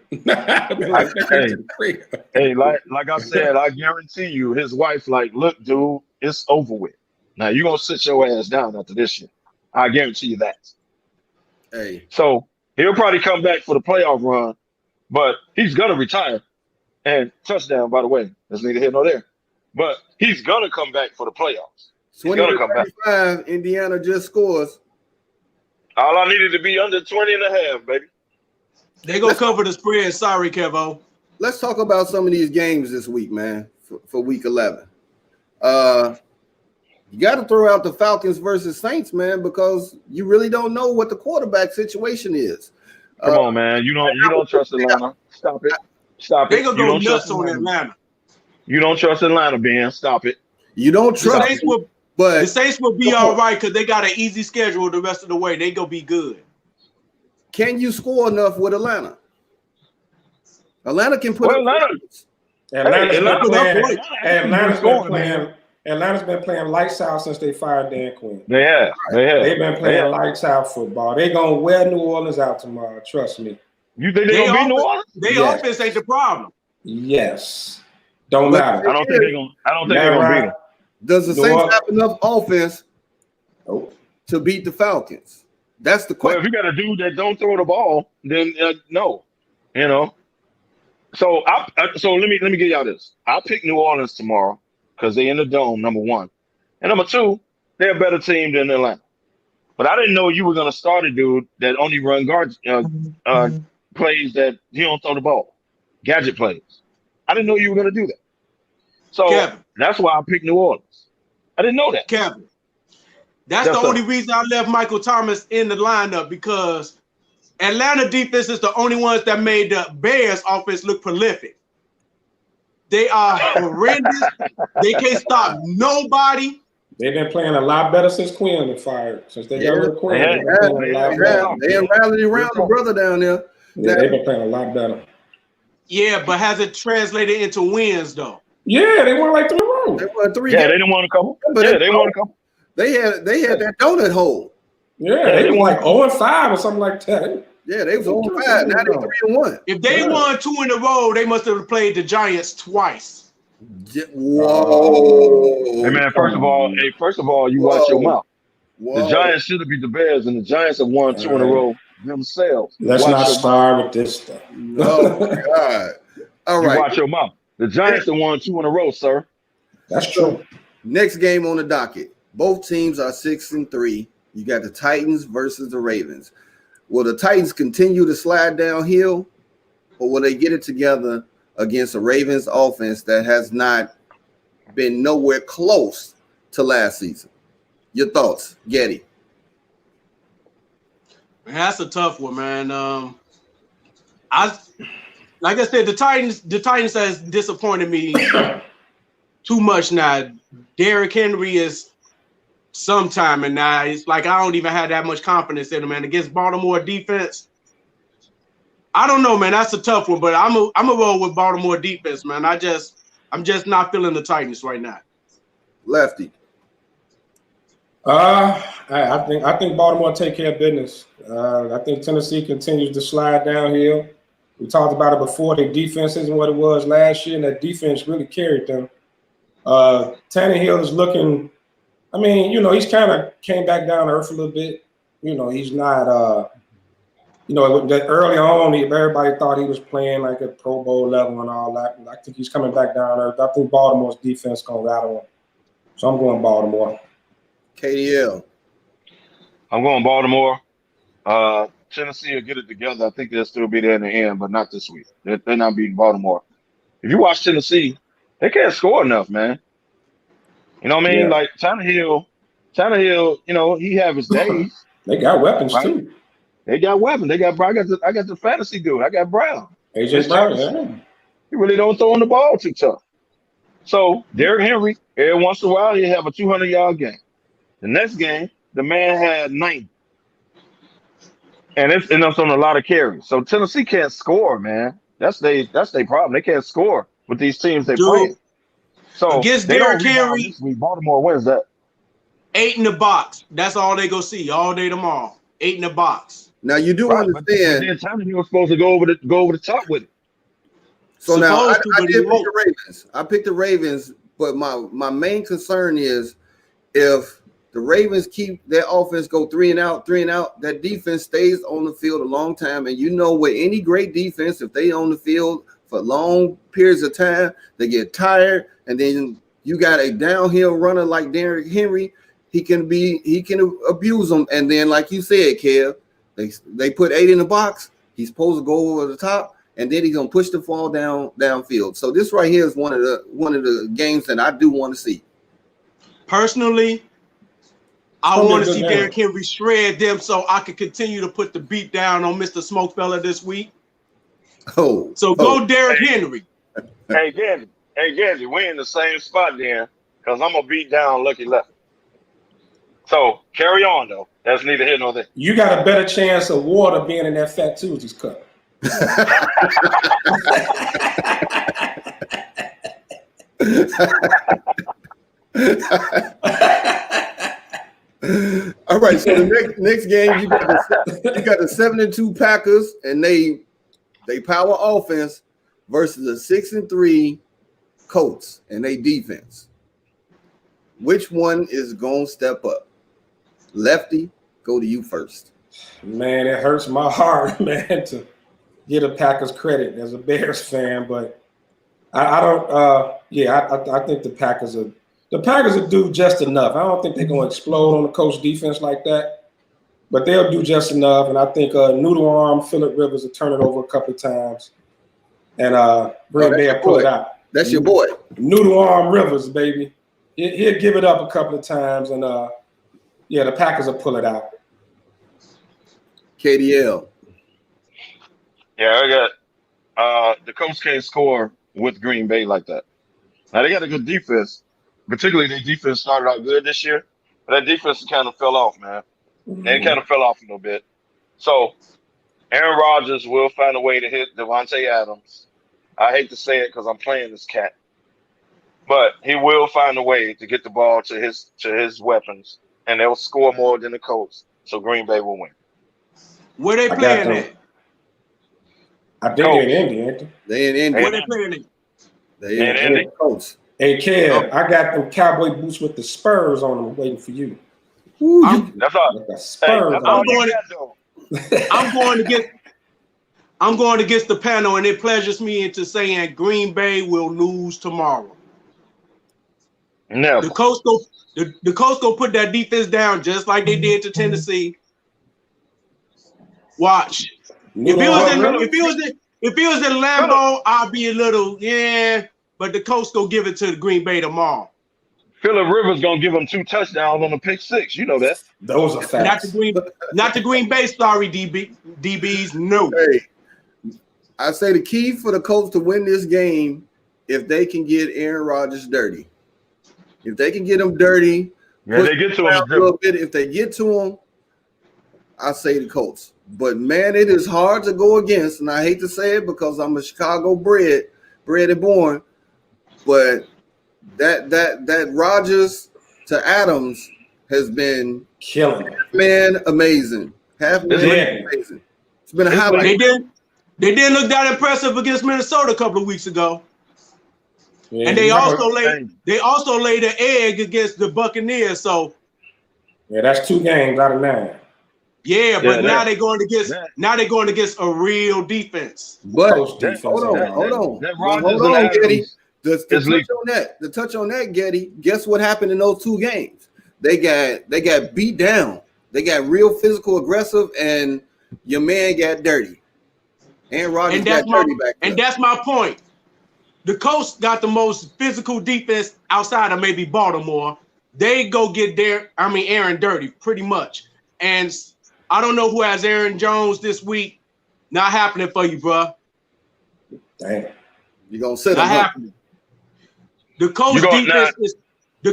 Hey, like I said, I guarantee you, his wife, like, look, dude, it's over with. Now you're gonna sit your ass down after this year. I guarantee you that. Hey. So he'll probably come back for the playoff run, but he's gonna retire. And touchdown, by the way, that's neither here nor there. But he's gonna come back for the playoffs. He's gonna come back. Indiana just scores. All I needed to be under 20 and a half, baby. They gonna cover the spread. Sorry, Kevo. Let's talk about some of these games this week, man, for week 11. You got to throw out the Falcons versus Saints, man, because you really don't know what the quarterback situation is. Come on, man. You don't trust Atlanta. Stop it. They gonna go nuts on Atlanta. You don't trust Atlanta, Ben. Stop it. You don't trust the Saints will be all right because they got an easy schedule the rest of the way. They gonna be good. Can you score enough with Atlanta? Atlanta can put Atlanta's been playing lights out since they fired Dan Quinn. They have. They've been playing lights out football. They're gonna wear New Orleans out tomorrow. Trust me. You think they're gonna beat New Orleans? Their offense ain't the problem. Yes. Don't matter. I don't think they're gonna beat them. Does the Saints have enough offense to beat the Falcons? That's the question. Well, if you got a dude that don't throw the ball, then no. You know. So let me get y'all this. I'll pick New Orleans tomorrow because they in the dome, number one. And number two, they're a better team than Atlanta. But I didn't know you were gonna start a dude that only run guards plays that he don't throw the ball. Gadget plays. I didn't know you were gonna do that. So Kevin, that's why I picked New Orleans. I didn't know that. Kevin. That's the only reason I left Michael Thomas in the lineup, because Atlanta defense is the only ones that made the Bears offense look prolific. They are horrendous. They can't stop nobody. They've been playing a lot better since Quinn was fired. Since they got rid of Quinn, they have rallied around the brother down there. Yeah, they've been playing a lot better. Yeah, but has it translated into wins though? Yeah, they won like 3 rows. They won 3. Yeah, they didn't want to come. Yeah, they want to come. They had that donut hole. Yeah, they won like 0-5 or something like that. Yeah, they was 0-5. Now they 3-1. If they won 2 in a row, they must have played the Giants twice. Whoa! Hey man, first of all, you watch your mouth. Whoa. The Giants should have beat the Bears, and the Giants have won 2 in a row. themselves. Let's Watch not your start with this stuff. Oh my God. All You right. watch your mouth. The Giants have won 2 in a row, sir. That's true. Next game on the docket. Both teams are 6-3. You got the Titans versus the Ravens. Will the Titans continue to slide downhill, or will they get it together against the Ravens offense that has not been nowhere close to last season? Your thoughts, Getty? Man, that's a tough one, man. Like I said, the Titans has disappointed me too much now. Derrick Henry is sometime, and now it's like I don't even have that much confidence in him, man. Against Baltimore defense, I don't know, man. That's a tough one, but I'm a roll with Baltimore defense, man. I'm just not feeling the Titans right now. Lefty. I think Baltimore take care of business. I think Tennessee continues to slide downhill. We talked about it before. Their defense isn't what it was last year, and that defense really carried them. Tannehill is looking. I mean, he's kind of came back down to earth a little bit. He's not. Early on, everybody thought he was playing like at Pro Bowl level and all that. I think he's coming back down to earth. I think Baltimore's defense gonna rattle him. So I'm going Baltimore. KDL. I'm going Baltimore. Tennessee will get it together. I think they'll still be there in the end, but not this week. They're not beating Baltimore. If you watch Tennessee, they can't score enough, man. You know what I mean? Yeah. Like Tannehill, he have his days. They got weapons right? too. They got weapons. They got I got the fantasy dude. I got Brown. AJ Brown, yeah. He really don't throw on the ball too tough. So Derrick Henry, every once in a while, he'll have a 200-yard game. The next game, the man had 90. And it's on a lot of carries. So Tennessee can't score, man. That's their problem. They can't score with these teams they play. So against they Derrick don't rebound Henry, this week. Baltimore wins that. 8 in the box. That's all they go see all day tomorrow. 8 in the box. Now you do Right, understand. But then Tannehill was supposed to go over the top with it. So now I Supposed to, but did he pick won't. the Ravens. I picked the Ravens, but my main concern is if the Ravens keep their offense go 3 and out, that defense stays on the field a long time. And with any great defense, if they on the field for long periods of time, they get tired. And then you got a downhill runner like Derrick Henry. He can abuse them. And then, like you said, Kev, they put 8 in the box. He's supposed to go over the top. And then he's gonna push the ball downfield. So this right here is one of the games that I do want to see. Personally, I want to see Derrick Henry shred them so I can continue to put the beat down on Mr. Smokefella this week. Go Derrick Henry. Hey, Gandy, we in the same spot then, because I'm gonna beat down Lucky Lefty. So carry on though. That's neither here nor there. You got a better chance of water being in that Fat Tuesdays cup. All right, so the next game you got the 7-2 Packers and they power offense versus the 6-3 Colts and they defense. Which one is gonna step up? Lefty, go to you first. Man, it hurts my heart, man, to get a Packers credit as a Bears fan, but I don't. I think the Packers will do just enough. I don't think they're gonna explode on the Colts defense like that, but they'll do just enough. And I think noodle arm Phillip Rivers will turn it over a couple of times, and Green Bay will pull it out. That's your boy, Noodle arm Rivers, baby. He'll give it up a couple of times, and the Packers will pull it out. KDL. Yeah, I got the Colts can't score with Green Bay like that. Now they got a good defense, particularly their defense started out good this year, but that defense kind of fell off, man. They kind of fell off a little bit. So Aaron Rodgers will find a way to hit Devontae Adams. I hate to say it because I'm playing this cat, but he will find a way to get the ball to his weapons, and they'll score more than the Colts. So Green Bay will win. Where they playing at? I think they're in Indy, ain't they? They in Indy. Where they playing at? They in Indy. Colts. Hey, Kev, I got them cowboy boots with the spurs on them waiting for you. That's all. Like Spurs. That's all you got, though. I'm going against the panel, and it pleasures me into saying Green Bay will lose tomorrow. Never. The Colts go put that defense down just like they did to Tennessee. Watch. If it was in Lambeau, I'd be a little but the Colts go give it to the Green Bay tomorrow. Phillip Rivers gonna give them 2 touchdowns on the pick 6. You know that. Those are facts. Not the Green Bay. Sorry, DBs. No. Hey, I say the key for the Colts to win this game if they can get Aaron Rodgers dirty. If they can get him dirty, they get to him a little bit. If they get to him, I say the Colts. But man, it is hard to go against, and I hate to say it because I'm a Chicago bred and born. But that Rodgers to Adams has been killing, man, amazing. Amazing. It's been a highlight. They didn't look that impressive against Minnesota a couple of weeks ago. Yeah, and they also laid an egg against the Buccaneers. So that's 2 games out of 9. Yeah, but now they're going against a real defense. But hold on, Getty. To touch on that, Getty. Guess what happened in those 2 games? They got beat down. They got real physical, aggressive, and your man got dirty. Aaron Rodgers got dirty back there. And that's my point. The Colts got the most physical defense outside of maybe Baltimore. They go get Aaron dirty pretty much. And I don't know who has Aaron Jones this week. Not happening for you, bro. Damn. You're gonna sit not happening. The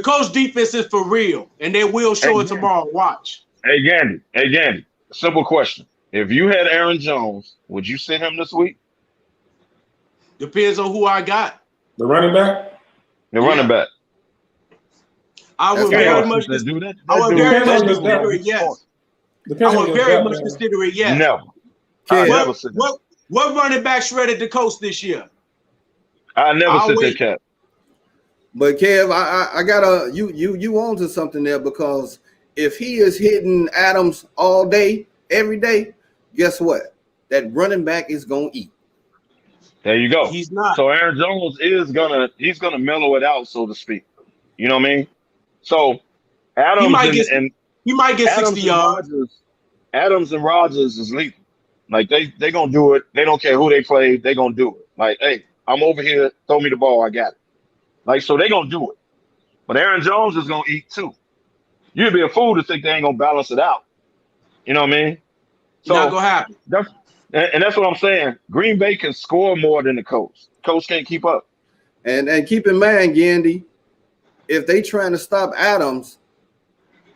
Colts defense is for real, and they will show it tomorrow. Watch. Hey, Gandy. Simple question. If you had Aaron Jones, would you sit him this week? Depends on who I got. The running back? The running back. I would very much consider it, yes. I would very much consider it, yes. Never. What running back shredded the Colts this year? I never sit that cap. But Kev, I gotta you on to something there, because if he is hitting Adams all day, every day, guess what? That running back is gonna eat. There you go. He's not. So Aaron Jones is gonna mellow it out, so to speak. You know what I mean? So Adams he might get 60 yards. Adams and Rodgers is lethal. Like they gonna do it. They don't care who they play. They gonna do it. Like, hey, I'm over here. Throw me the ball. I got it. Like, so they gonna do it. But Aaron Jones is gonna eat too. You'd be a fool to think they ain't gonna balance it out. You know what I mean? So not gonna happen. That's what I'm saying. Green Bay can score more than the Colts. Colts can't keep up. And keep in mind, Gandy, if they trying to stop Adams,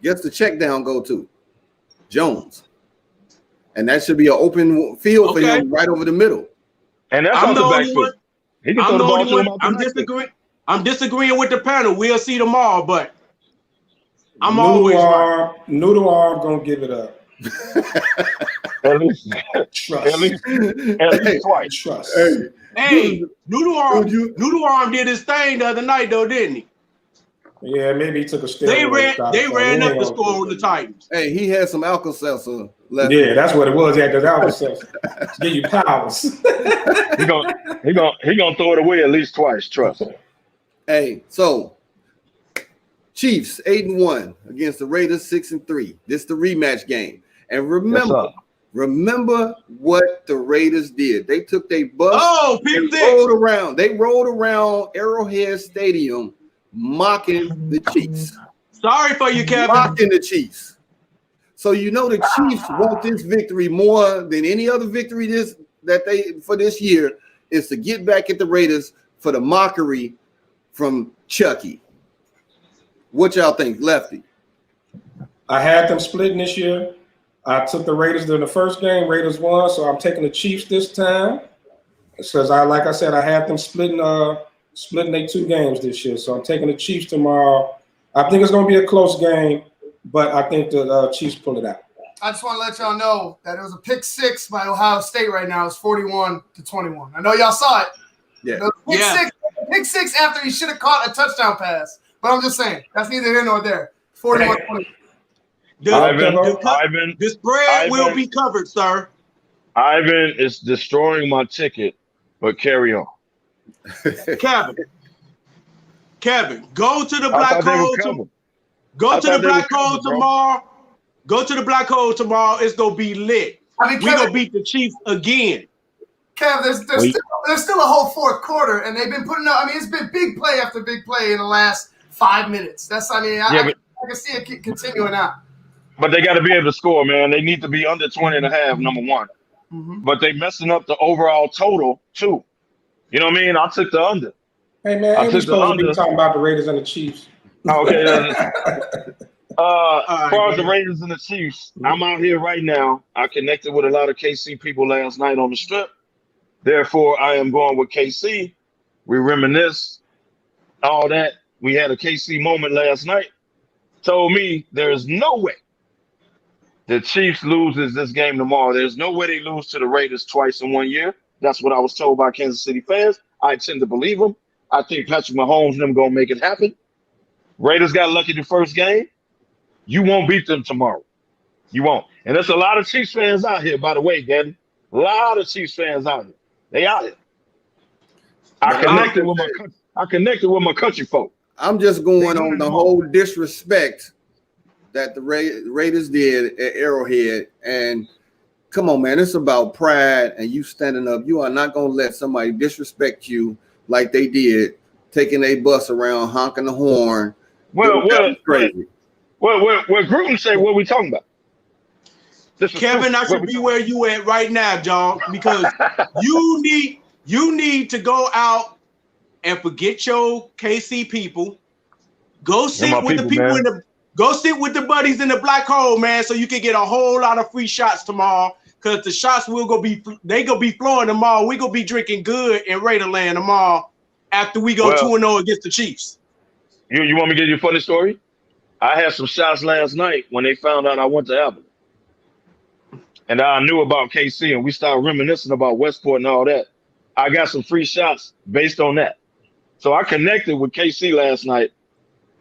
guess the check down go to Jones. And that should be an open field for him right over the middle. And that's I'm the only one. He can throw the ball to him. I'm disagreeing with the panel. We'll see tomorrow, but I'm always right. Noodle gonna give it up. At least twice. Trust. Hey, Noodle Arm did his thing the other night, though, didn't he? Yeah, maybe he took a step. They ran up the score with the Titans. Hey, he had some Alka-Seltzer left. Yeah, that's what it was. He had those Alka-Seltzer to give you powers. He gonna throw it away at least twice. Trust me. Hey, so Chiefs 8-1 against the Raiders 6-3. This is the rematch game. And remember what the Raiders did. They took their bus. They rolled around Arrowhead Stadium mocking the Chiefs. Sorry for you, Kevin. Mocking the Chiefs. So you know the Chiefs want this victory more than any other victory for this year is to get back at the Raiders for the mockery from Chucky. What y'all think, Lefty? I had them splitting this year. I took the Raiders during the first game. Raiders won, so I'm taking the Chiefs this time. Because like I said, I had them splitting their 2 games this year. So I'm taking the Chiefs tomorrow. I think it's going to be a close game, but I think the Chiefs pull it out. I just want to let y'all know that it was a pick 6 by Ohio State right now. It's 41-21. I know y'all saw it. Yeah. Pick six after he should have caught a touchdown pass. But I'm just saying, that's neither here nor there. 41-20. The spread will be covered, sir. Ivan is destroying my ticket, but carry on. Kevin, go to the black hole. Go to the black hole tomorrow. Go to the black hole tomorrow. It's gonna be lit. I mean, we gonna beat the Chiefs again. Kev, there's still a whole fourth quarter, and they've been putting up. I mean, it's been big play after big play in the last 5 minutes. I can see it continuing out. But they got to be able to score, man. They need to be under 20.5, number one. Mm-hmm. But they messing up the overall total too. You know what I mean? I took the under. Hey man, we're supposed to be talking about the Raiders and the Chiefs. Okay. As far as the Raiders and the Chiefs, I'm out here right now. I connected with a lot of KC people last night on the strip. Therefore, I am going with KC. We reminisce, all that. We had a KC moment last night. Told me there's no way the Chiefs loses this game tomorrow. There's no way they lose to the Raiders twice in 1 year. That's what I was told by Kansas City fans. I tend to believe them. I think Patrick Mahomes and them going to make it happen. Raiders got lucky the first game. You won't beat them tomorrow. You won't. And there's a lot of Chiefs fans out here, by the way, Gaddy. A lot of Chiefs fans out here. They out here. I connected with my country folk. I'm just going on the whole disrespect that the Raiders did at Arrowhead. And come on, man, it's about pride and you standing up. You are not going to let somebody disrespect you like they did, taking a bus around, honking the horn. Crazy. What Gruden say, what are we talking about? Kevin, I should be where you at right now, John, because you need to go out and forget your KC people. Go sit with the people go sit with the buddies in the black hole, man, so you can get a whole lot of free shots tomorrow. Cause the shots gonna be flowing tomorrow. We gonna be drinking good in Raiderland tomorrow after we go 2-0 against the Chiefs. You want me to give you a funny story? I had some shots last night when they found out I went to Abilene. And I knew about KC and we started reminiscing about Westport and all that. I got some free shots based on that. So I connected with KC last night.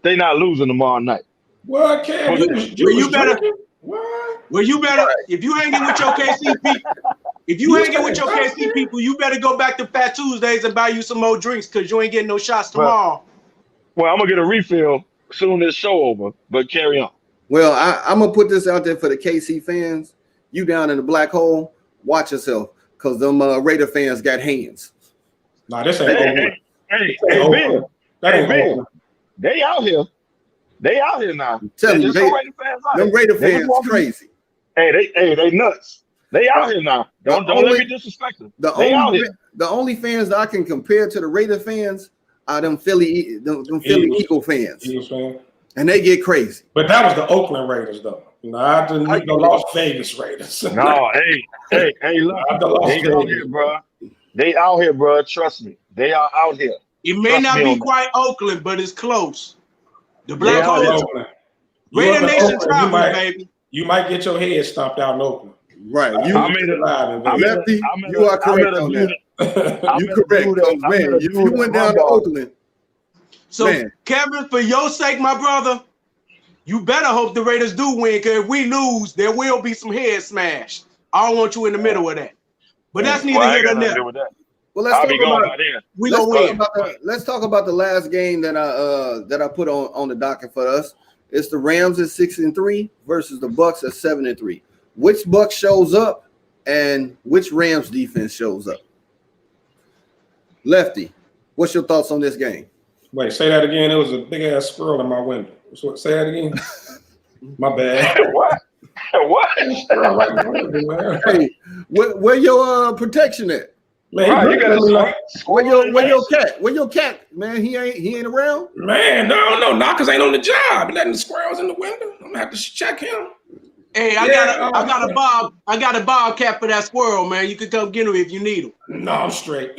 They not losing tomorrow night. Well, Cam, you better. Well, you better. If you hanging with your KC people, you better go back to Fat Tuesdays and buy you some more drinks because you ain't getting no shots tomorrow. Well, I'm gonna get a refill soon as show over. But carry on. Well, I'm gonna put this out there for the KC fans. You down in the black hole, watch yourself, cause them Raider fans got hands. Nah, this ain't over. Hey, they out here. They out here now. Tell you, them Raider fans crazy. They nuts. They out here now. Don't let me disrespect them. The only fans that I can compare to the Raider fans are them Philly Eagle fans. Eagles fan. And they get crazy. But that was the Oakland Raiders, though. Not the Las Vegas Raiders. No, hey, look. They out here, bro. They out here, bro. Trust me. They are out here. It may not be quite Oakland, but it's close. The black hole. Raider Nation traveling, baby. You might get your head stomped out in Oakland. Right. Lefty, you are correct on that. You correct. Man, if you went down to Oakland. So, Kevin, for your sake, my brother, you better hope the Raiders do win, because if we lose, there will be some head smash. I don't want you in the middle of that. But that's neither here nor there. Well, let's talk about the last game that I put on the docket for us. It's the Rams at 6-3 versus the Bucks at 7-3. Which Bucks shows up and which Rams defense shows up? Lefty, what's your thoughts on this game? Wait, say that again. There was a big ass squirrel in my window. Say that again. My bad. What? Hey, where your protection at? Man, you got where your cat? Man, he ain't around. Man, no, knockers ain't on the job. Letting the squirrels in the window. I'm gonna have to check him. Hey, I got a bobcat for that squirrel, man. You can come get him if you need him. No, I'm straight.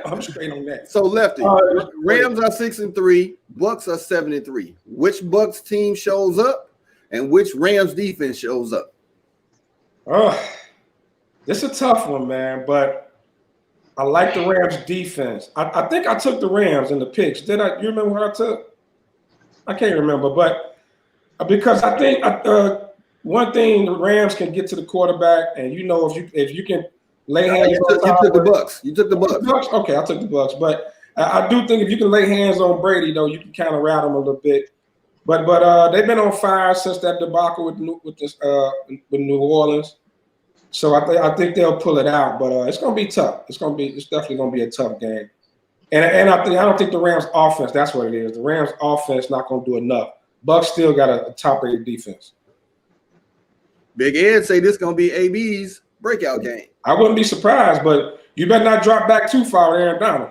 I'm straight on that. So Lefty, Rams are 6-3, Bucks are 7-3. Which Bucks team shows up, and which Rams defense shows up? It's a tough one, man. But I like the Rams defense. I think I took the Rams in the picks. Did I? You remember what I took? I can't remember, but Because I think one thing the Rams can get to the quarterback, and if you can lay hands You on took the Bucks. You took the Bucks. Okay, I took the Bucks, but I do think if you can lay hands on Brady, though, you can kind of rattle him a little bit. But they've been on fire since that debacle with New Orleans. So I think they'll pull it out, but it's gonna be tough. It's definitely gonna be a tough game. And I don't think the Rams offense, that's what it is. The Rams offense not gonna do enough. Bucks still got a top-rated defense. Big Ed say this gonna be AB's breakout game. I wouldn't be surprised, but you better not drop back too far with Aaron Donald.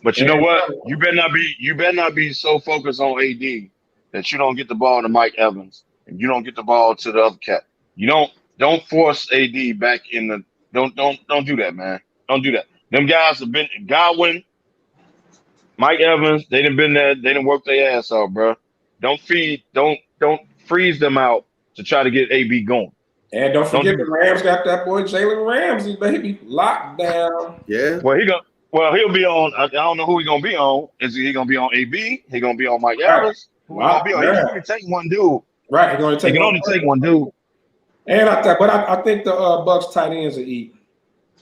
But you know what? You better not be so focused on AD that you don't get the ball to Mike Evans and you don't get the ball to the other cat. You don't force AD back in the don't do that, man. Don't do that. Them guys have been Godwin, Mike Evans, they done been there, they done worked their ass off, bro. Don't freeze them out to try to get AB going. And don't forget the Rams got that boy Jalen Ramsey, baby, locked down. Yeah. Well, he'll be on. I don't know who he's gonna be on. Is he gonna be on AB? He gonna be on Mike Evans? Wow. He can only take one dude. Right. He can only take one dude. And I think the Bucks tight ends will eat.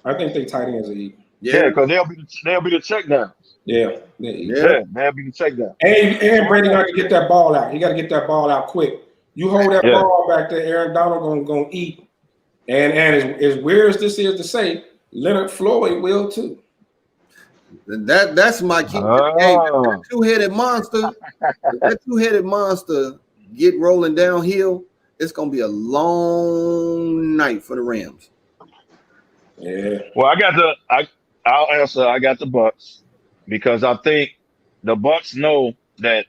I think they tight ends will eat. Yeah, because they'll be the check down. Yeah, they'll be the check down. And Brady got to get that ball out. He got to get that ball out quick. You hold that ball back there, Aaron Donald gonna eat. And as weird as this is to say, Leonard Floyd will too. That's my key. Hey, that two-headed monster. That two-headed monster get rolling downhill. It's gonna be a long night for the Rams. Yeah. Well, I'll answer. I got the Bucks because I think the Bucks know that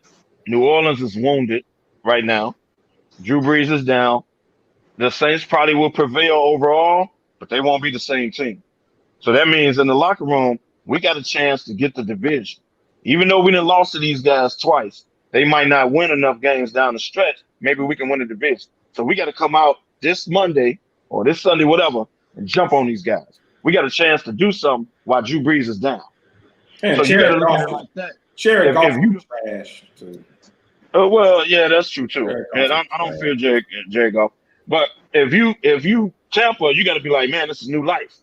New Orleans is wounded right now. Drew Brees is down. The Saints probably will prevail overall, but they won't be the same team. So that means in the locker room, we got a chance to get the division. Even though we done lost to these guys twice, they might not win enough games down the stretch. Maybe we can win the division. So we got to come out this Monday or this Sunday, whatever, and jump on these guys. We got a chance to do something while Drew Brees is down. And so you got to look at it like that. Jared Goff is trash too. Well, yeah, that's true too. And I don't fear Jared Goff. But if you Tampa, you got to be like, man, this is new life.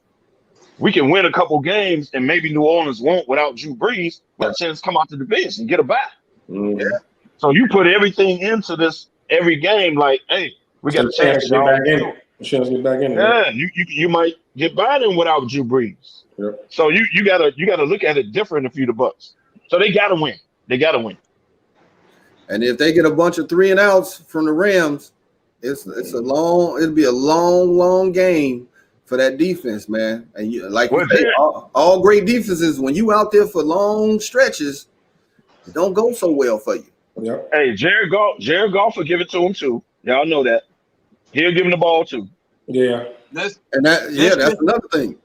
We can win a couple games, and maybe New Orleans won't without Drew Brees. But a chance to come out to the division and get a bye. Mm-hmm. Yeah. So you put everything into this every game, like, hey, we got a chance to get back in it. Yeah, you might get by them without Drew Brees. Yep. So you gotta look at it different if you the Bucks. So they gotta win. They gotta win. And if they get a bunch of 3-and-outs from the Rams, it'll be a long game for that defense, man. And you say, all great defenses, when you out there for long stretches, it don't go so well for you. Yep. Hey, Jared Goff will give it to him too. Y'all know that. He'll give him the ball too. Yeah. That's another thing.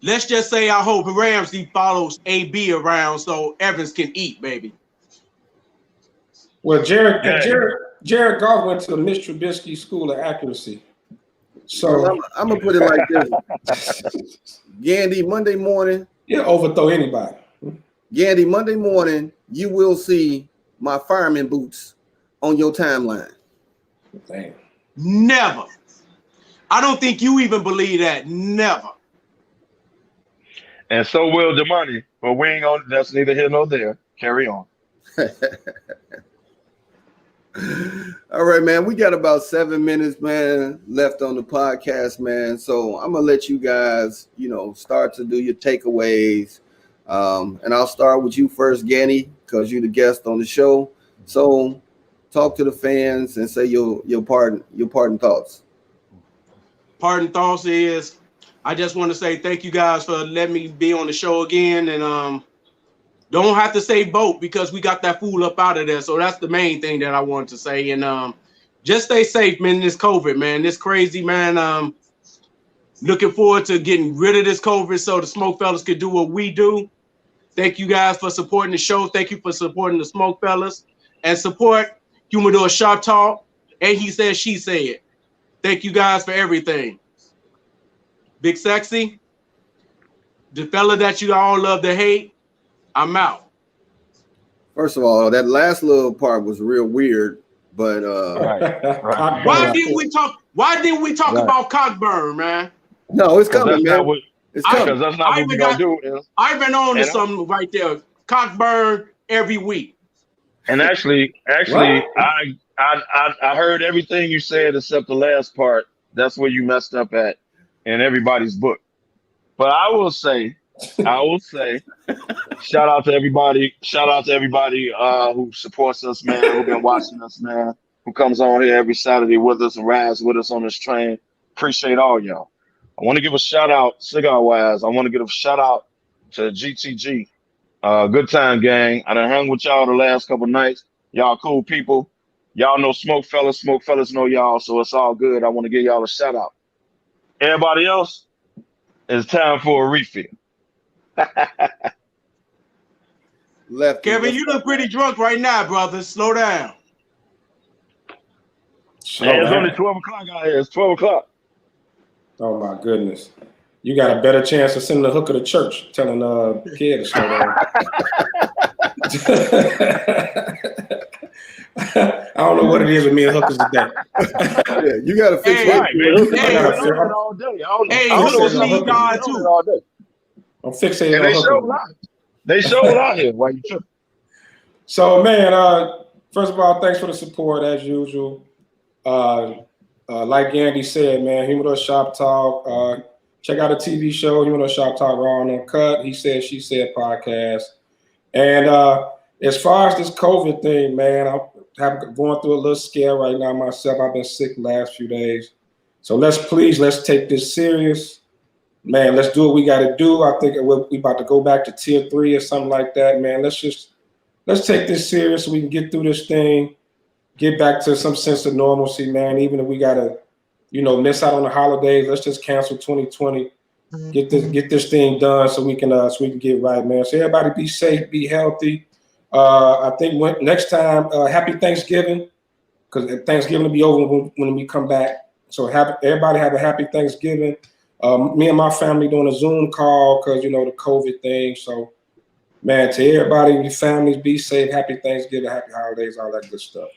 Let's just say I hope Ramsey follows AB around so Evans can eat, baby. Well, Jared Goff went to the Mitch Trubisky School of Accuracy. So I'm gonna put it like this. Gandy, Monday morning. He'll overthrow anybody. Gandy, Monday morning, you will see my fireman boots on your timeline. Damn. Never. I don't think you even believe that. Never. And so will Damani. But we ain't on. That's neither here nor there. Carry on. All right, man. We got about 7 minutes, man, left on the podcast, man. So I'm gonna let you guys, start to do your takeaways. And I'll start with you first, Ganny, because you're the guest on the show. So talk to the fans and say your parting thoughts. Parting thoughts is I just want to say thank you guys for letting me be on the show again. And don't have to say boat because we got that fool up out of there. So that's the main thing that I wanted to say. And just stay safe, man, this COVID, man. This crazy, man. Looking forward to getting rid of this COVID so the SmokeFellas could do what we do. Thank you guys for supporting the show. Thank you for supporting the SmokeFellas. And support Humidor Sharp Talk. And he said, she said. Thank you guys for everything. Big Sexy, the fella that you all love to hate, I'm out. First of all, that last little part was real weird. But Right. Why didn't we talk? Why didn't we talk Right. about Cockburn, man? no, it's Because coming, that's not man. what. It's coming. Because that's not what we're gonna do. I've been on to And- something right there. Cockburn every week. And actually, I heard everything you said except the last part. That's where you messed up at in everybody's book. But I will say, shout out to everybody. Shout out to everybody who supports us, man. Who've been watching us, man. Who comes on here every Saturday with us and rides with us on this train. Appreciate all y'all. I want to give a shout out, cigar wise. I want to give a shout out to GTG. Good time, gang. I done hung with y'all the last couple nights. Y'all cool people. Y'all know SmokeFellas. SmokeFellas know y'all, so it's all good. I want to give y'all a shout out. Everybody else, it's time for a refill. Lefty, Kevin, you look pretty drunk right now, brother. Slow down. Hey, it's only 12 o'clock out here. It's 12 o'clock. Oh my goodness. You got a better chance of sending the hooker to church, telling kid to slow down. I don't know what it is with me and hookers today. Yeah, you gotta fix Hey, it. Right, man. Hookers hey, been on it all day. Hey, I don't know hookers what's need up. God Hookers been on too. it all day. I'm fixated And on they hookers. showed out. They showed out here while you tripping. So, man, first of all, thanks for the support as usual. Like Andy said, man, Humidor Shop Talk. Check out the TV show, Humidor Shop Talk Raw and Uncut. He Said, She Said podcast. And as far as this COVID thing, man, I'm going through a little scare right now myself. I've been sick the last few days. So let's take this serious. Man, let's do what we got to do. I think we about to go back to tier 3 or something like that, man. Let's take this serious so we can get through this thing, get back to some sense of normalcy, man. Even if we got to, miss out on the holidays, let's just cancel 2020. Get this thing done so we can get right, man. So everybody be safe, be healthy. I think next time, happy Thanksgiving, because Thanksgiving will be over when we come back. So everybody have a happy Thanksgiving. Me and my family doing a Zoom call because the COVID thing. So, man, to everybody, your families, be safe. Happy Thanksgiving, happy holidays, all that good stuff.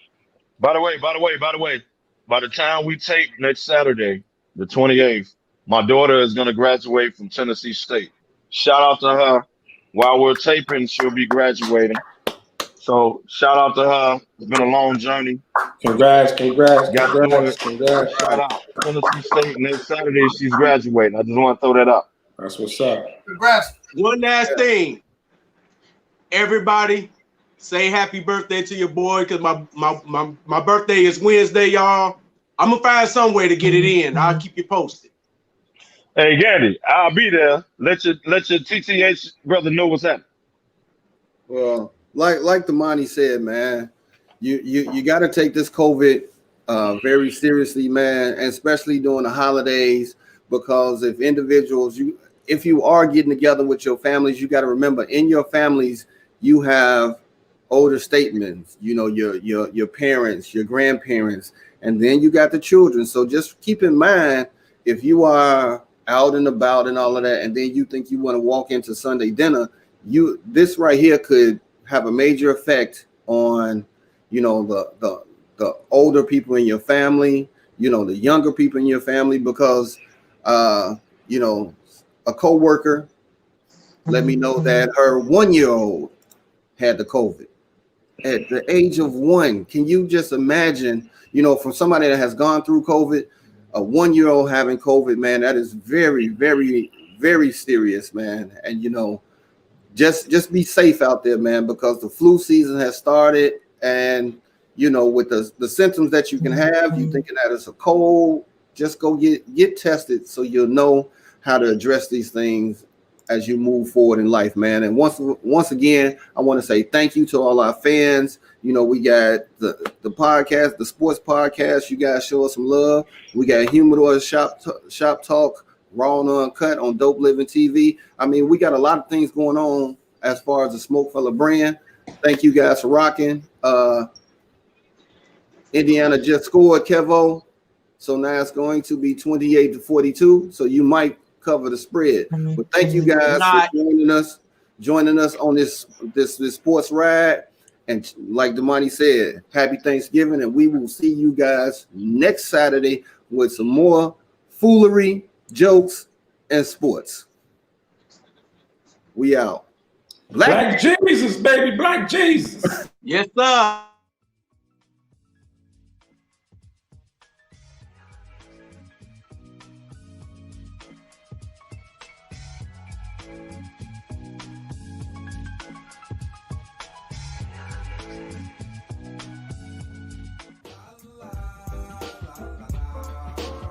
By the way, by the time we tape next Saturday, the 28th, my daughter is going to graduate from Tennessee State. Shout out to her. While we're taping, she'll be graduating. So shout out to her. It's been a long journey. Congrats. Shout out. Tennessee State next Saturday, she's graduating. I just want to throw that up. That's what's up. Congrats. One last thing. Everybody, say happy birthday to your boy, because my birthday is Wednesday, y'all. I'm gonna find some way to get it in. I'll keep you posted. Hey, Gandhi, I'll be there. Let your TTH brother know what's happening. Well, like Damani said, man, you got to take this COVID very seriously, man, and especially during the holidays, because if you are getting together with your families, you got to remember in your families you have older statements, your parents, your grandparents, and then you got the children. So just keep in mind, if you are out and about and all of that, and then you think you want to walk into Sunday dinner, this right here could have a major effect on, the older people in your family, the younger people in your family, because, a coworker let me know that her 1-year-old had the COVID at the age of 1. Can you just imagine, from somebody that has gone through COVID, a 1-year-old having COVID, man, that is very, very, very serious, man. And, just be safe out there, man, because the flu season has started. And, with the symptoms that you can have, you thinking that it's a cold, just go get tested so you'll know how to address these things as you move forward in life, man. And once again, I want to say thank you to all our fans. We got the podcast, the sports podcast. You guys show us some love. We got Humidor Shop Talk, Raw and Uncut on Dope Living TV. I mean, we got a lot of things going on as far as the Smokefella brand. Thank you guys for rocking. Indiana just scored, Kevo. So now it's going to be 28-42. So you might cover the spread. But thank you guys for joining us on this sports ride. And like Damani said, happy Thanksgiving, and we will see you guys next Saturday with some more foolery, jokes, and sports. We out. Black Jesus, baby, Black Jesus. Yes, sir.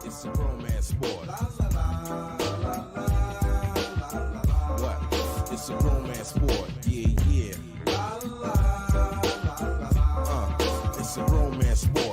It's a grown man sport. What? It's a grown man sport. Yeah, yeah. It's a grown man sport.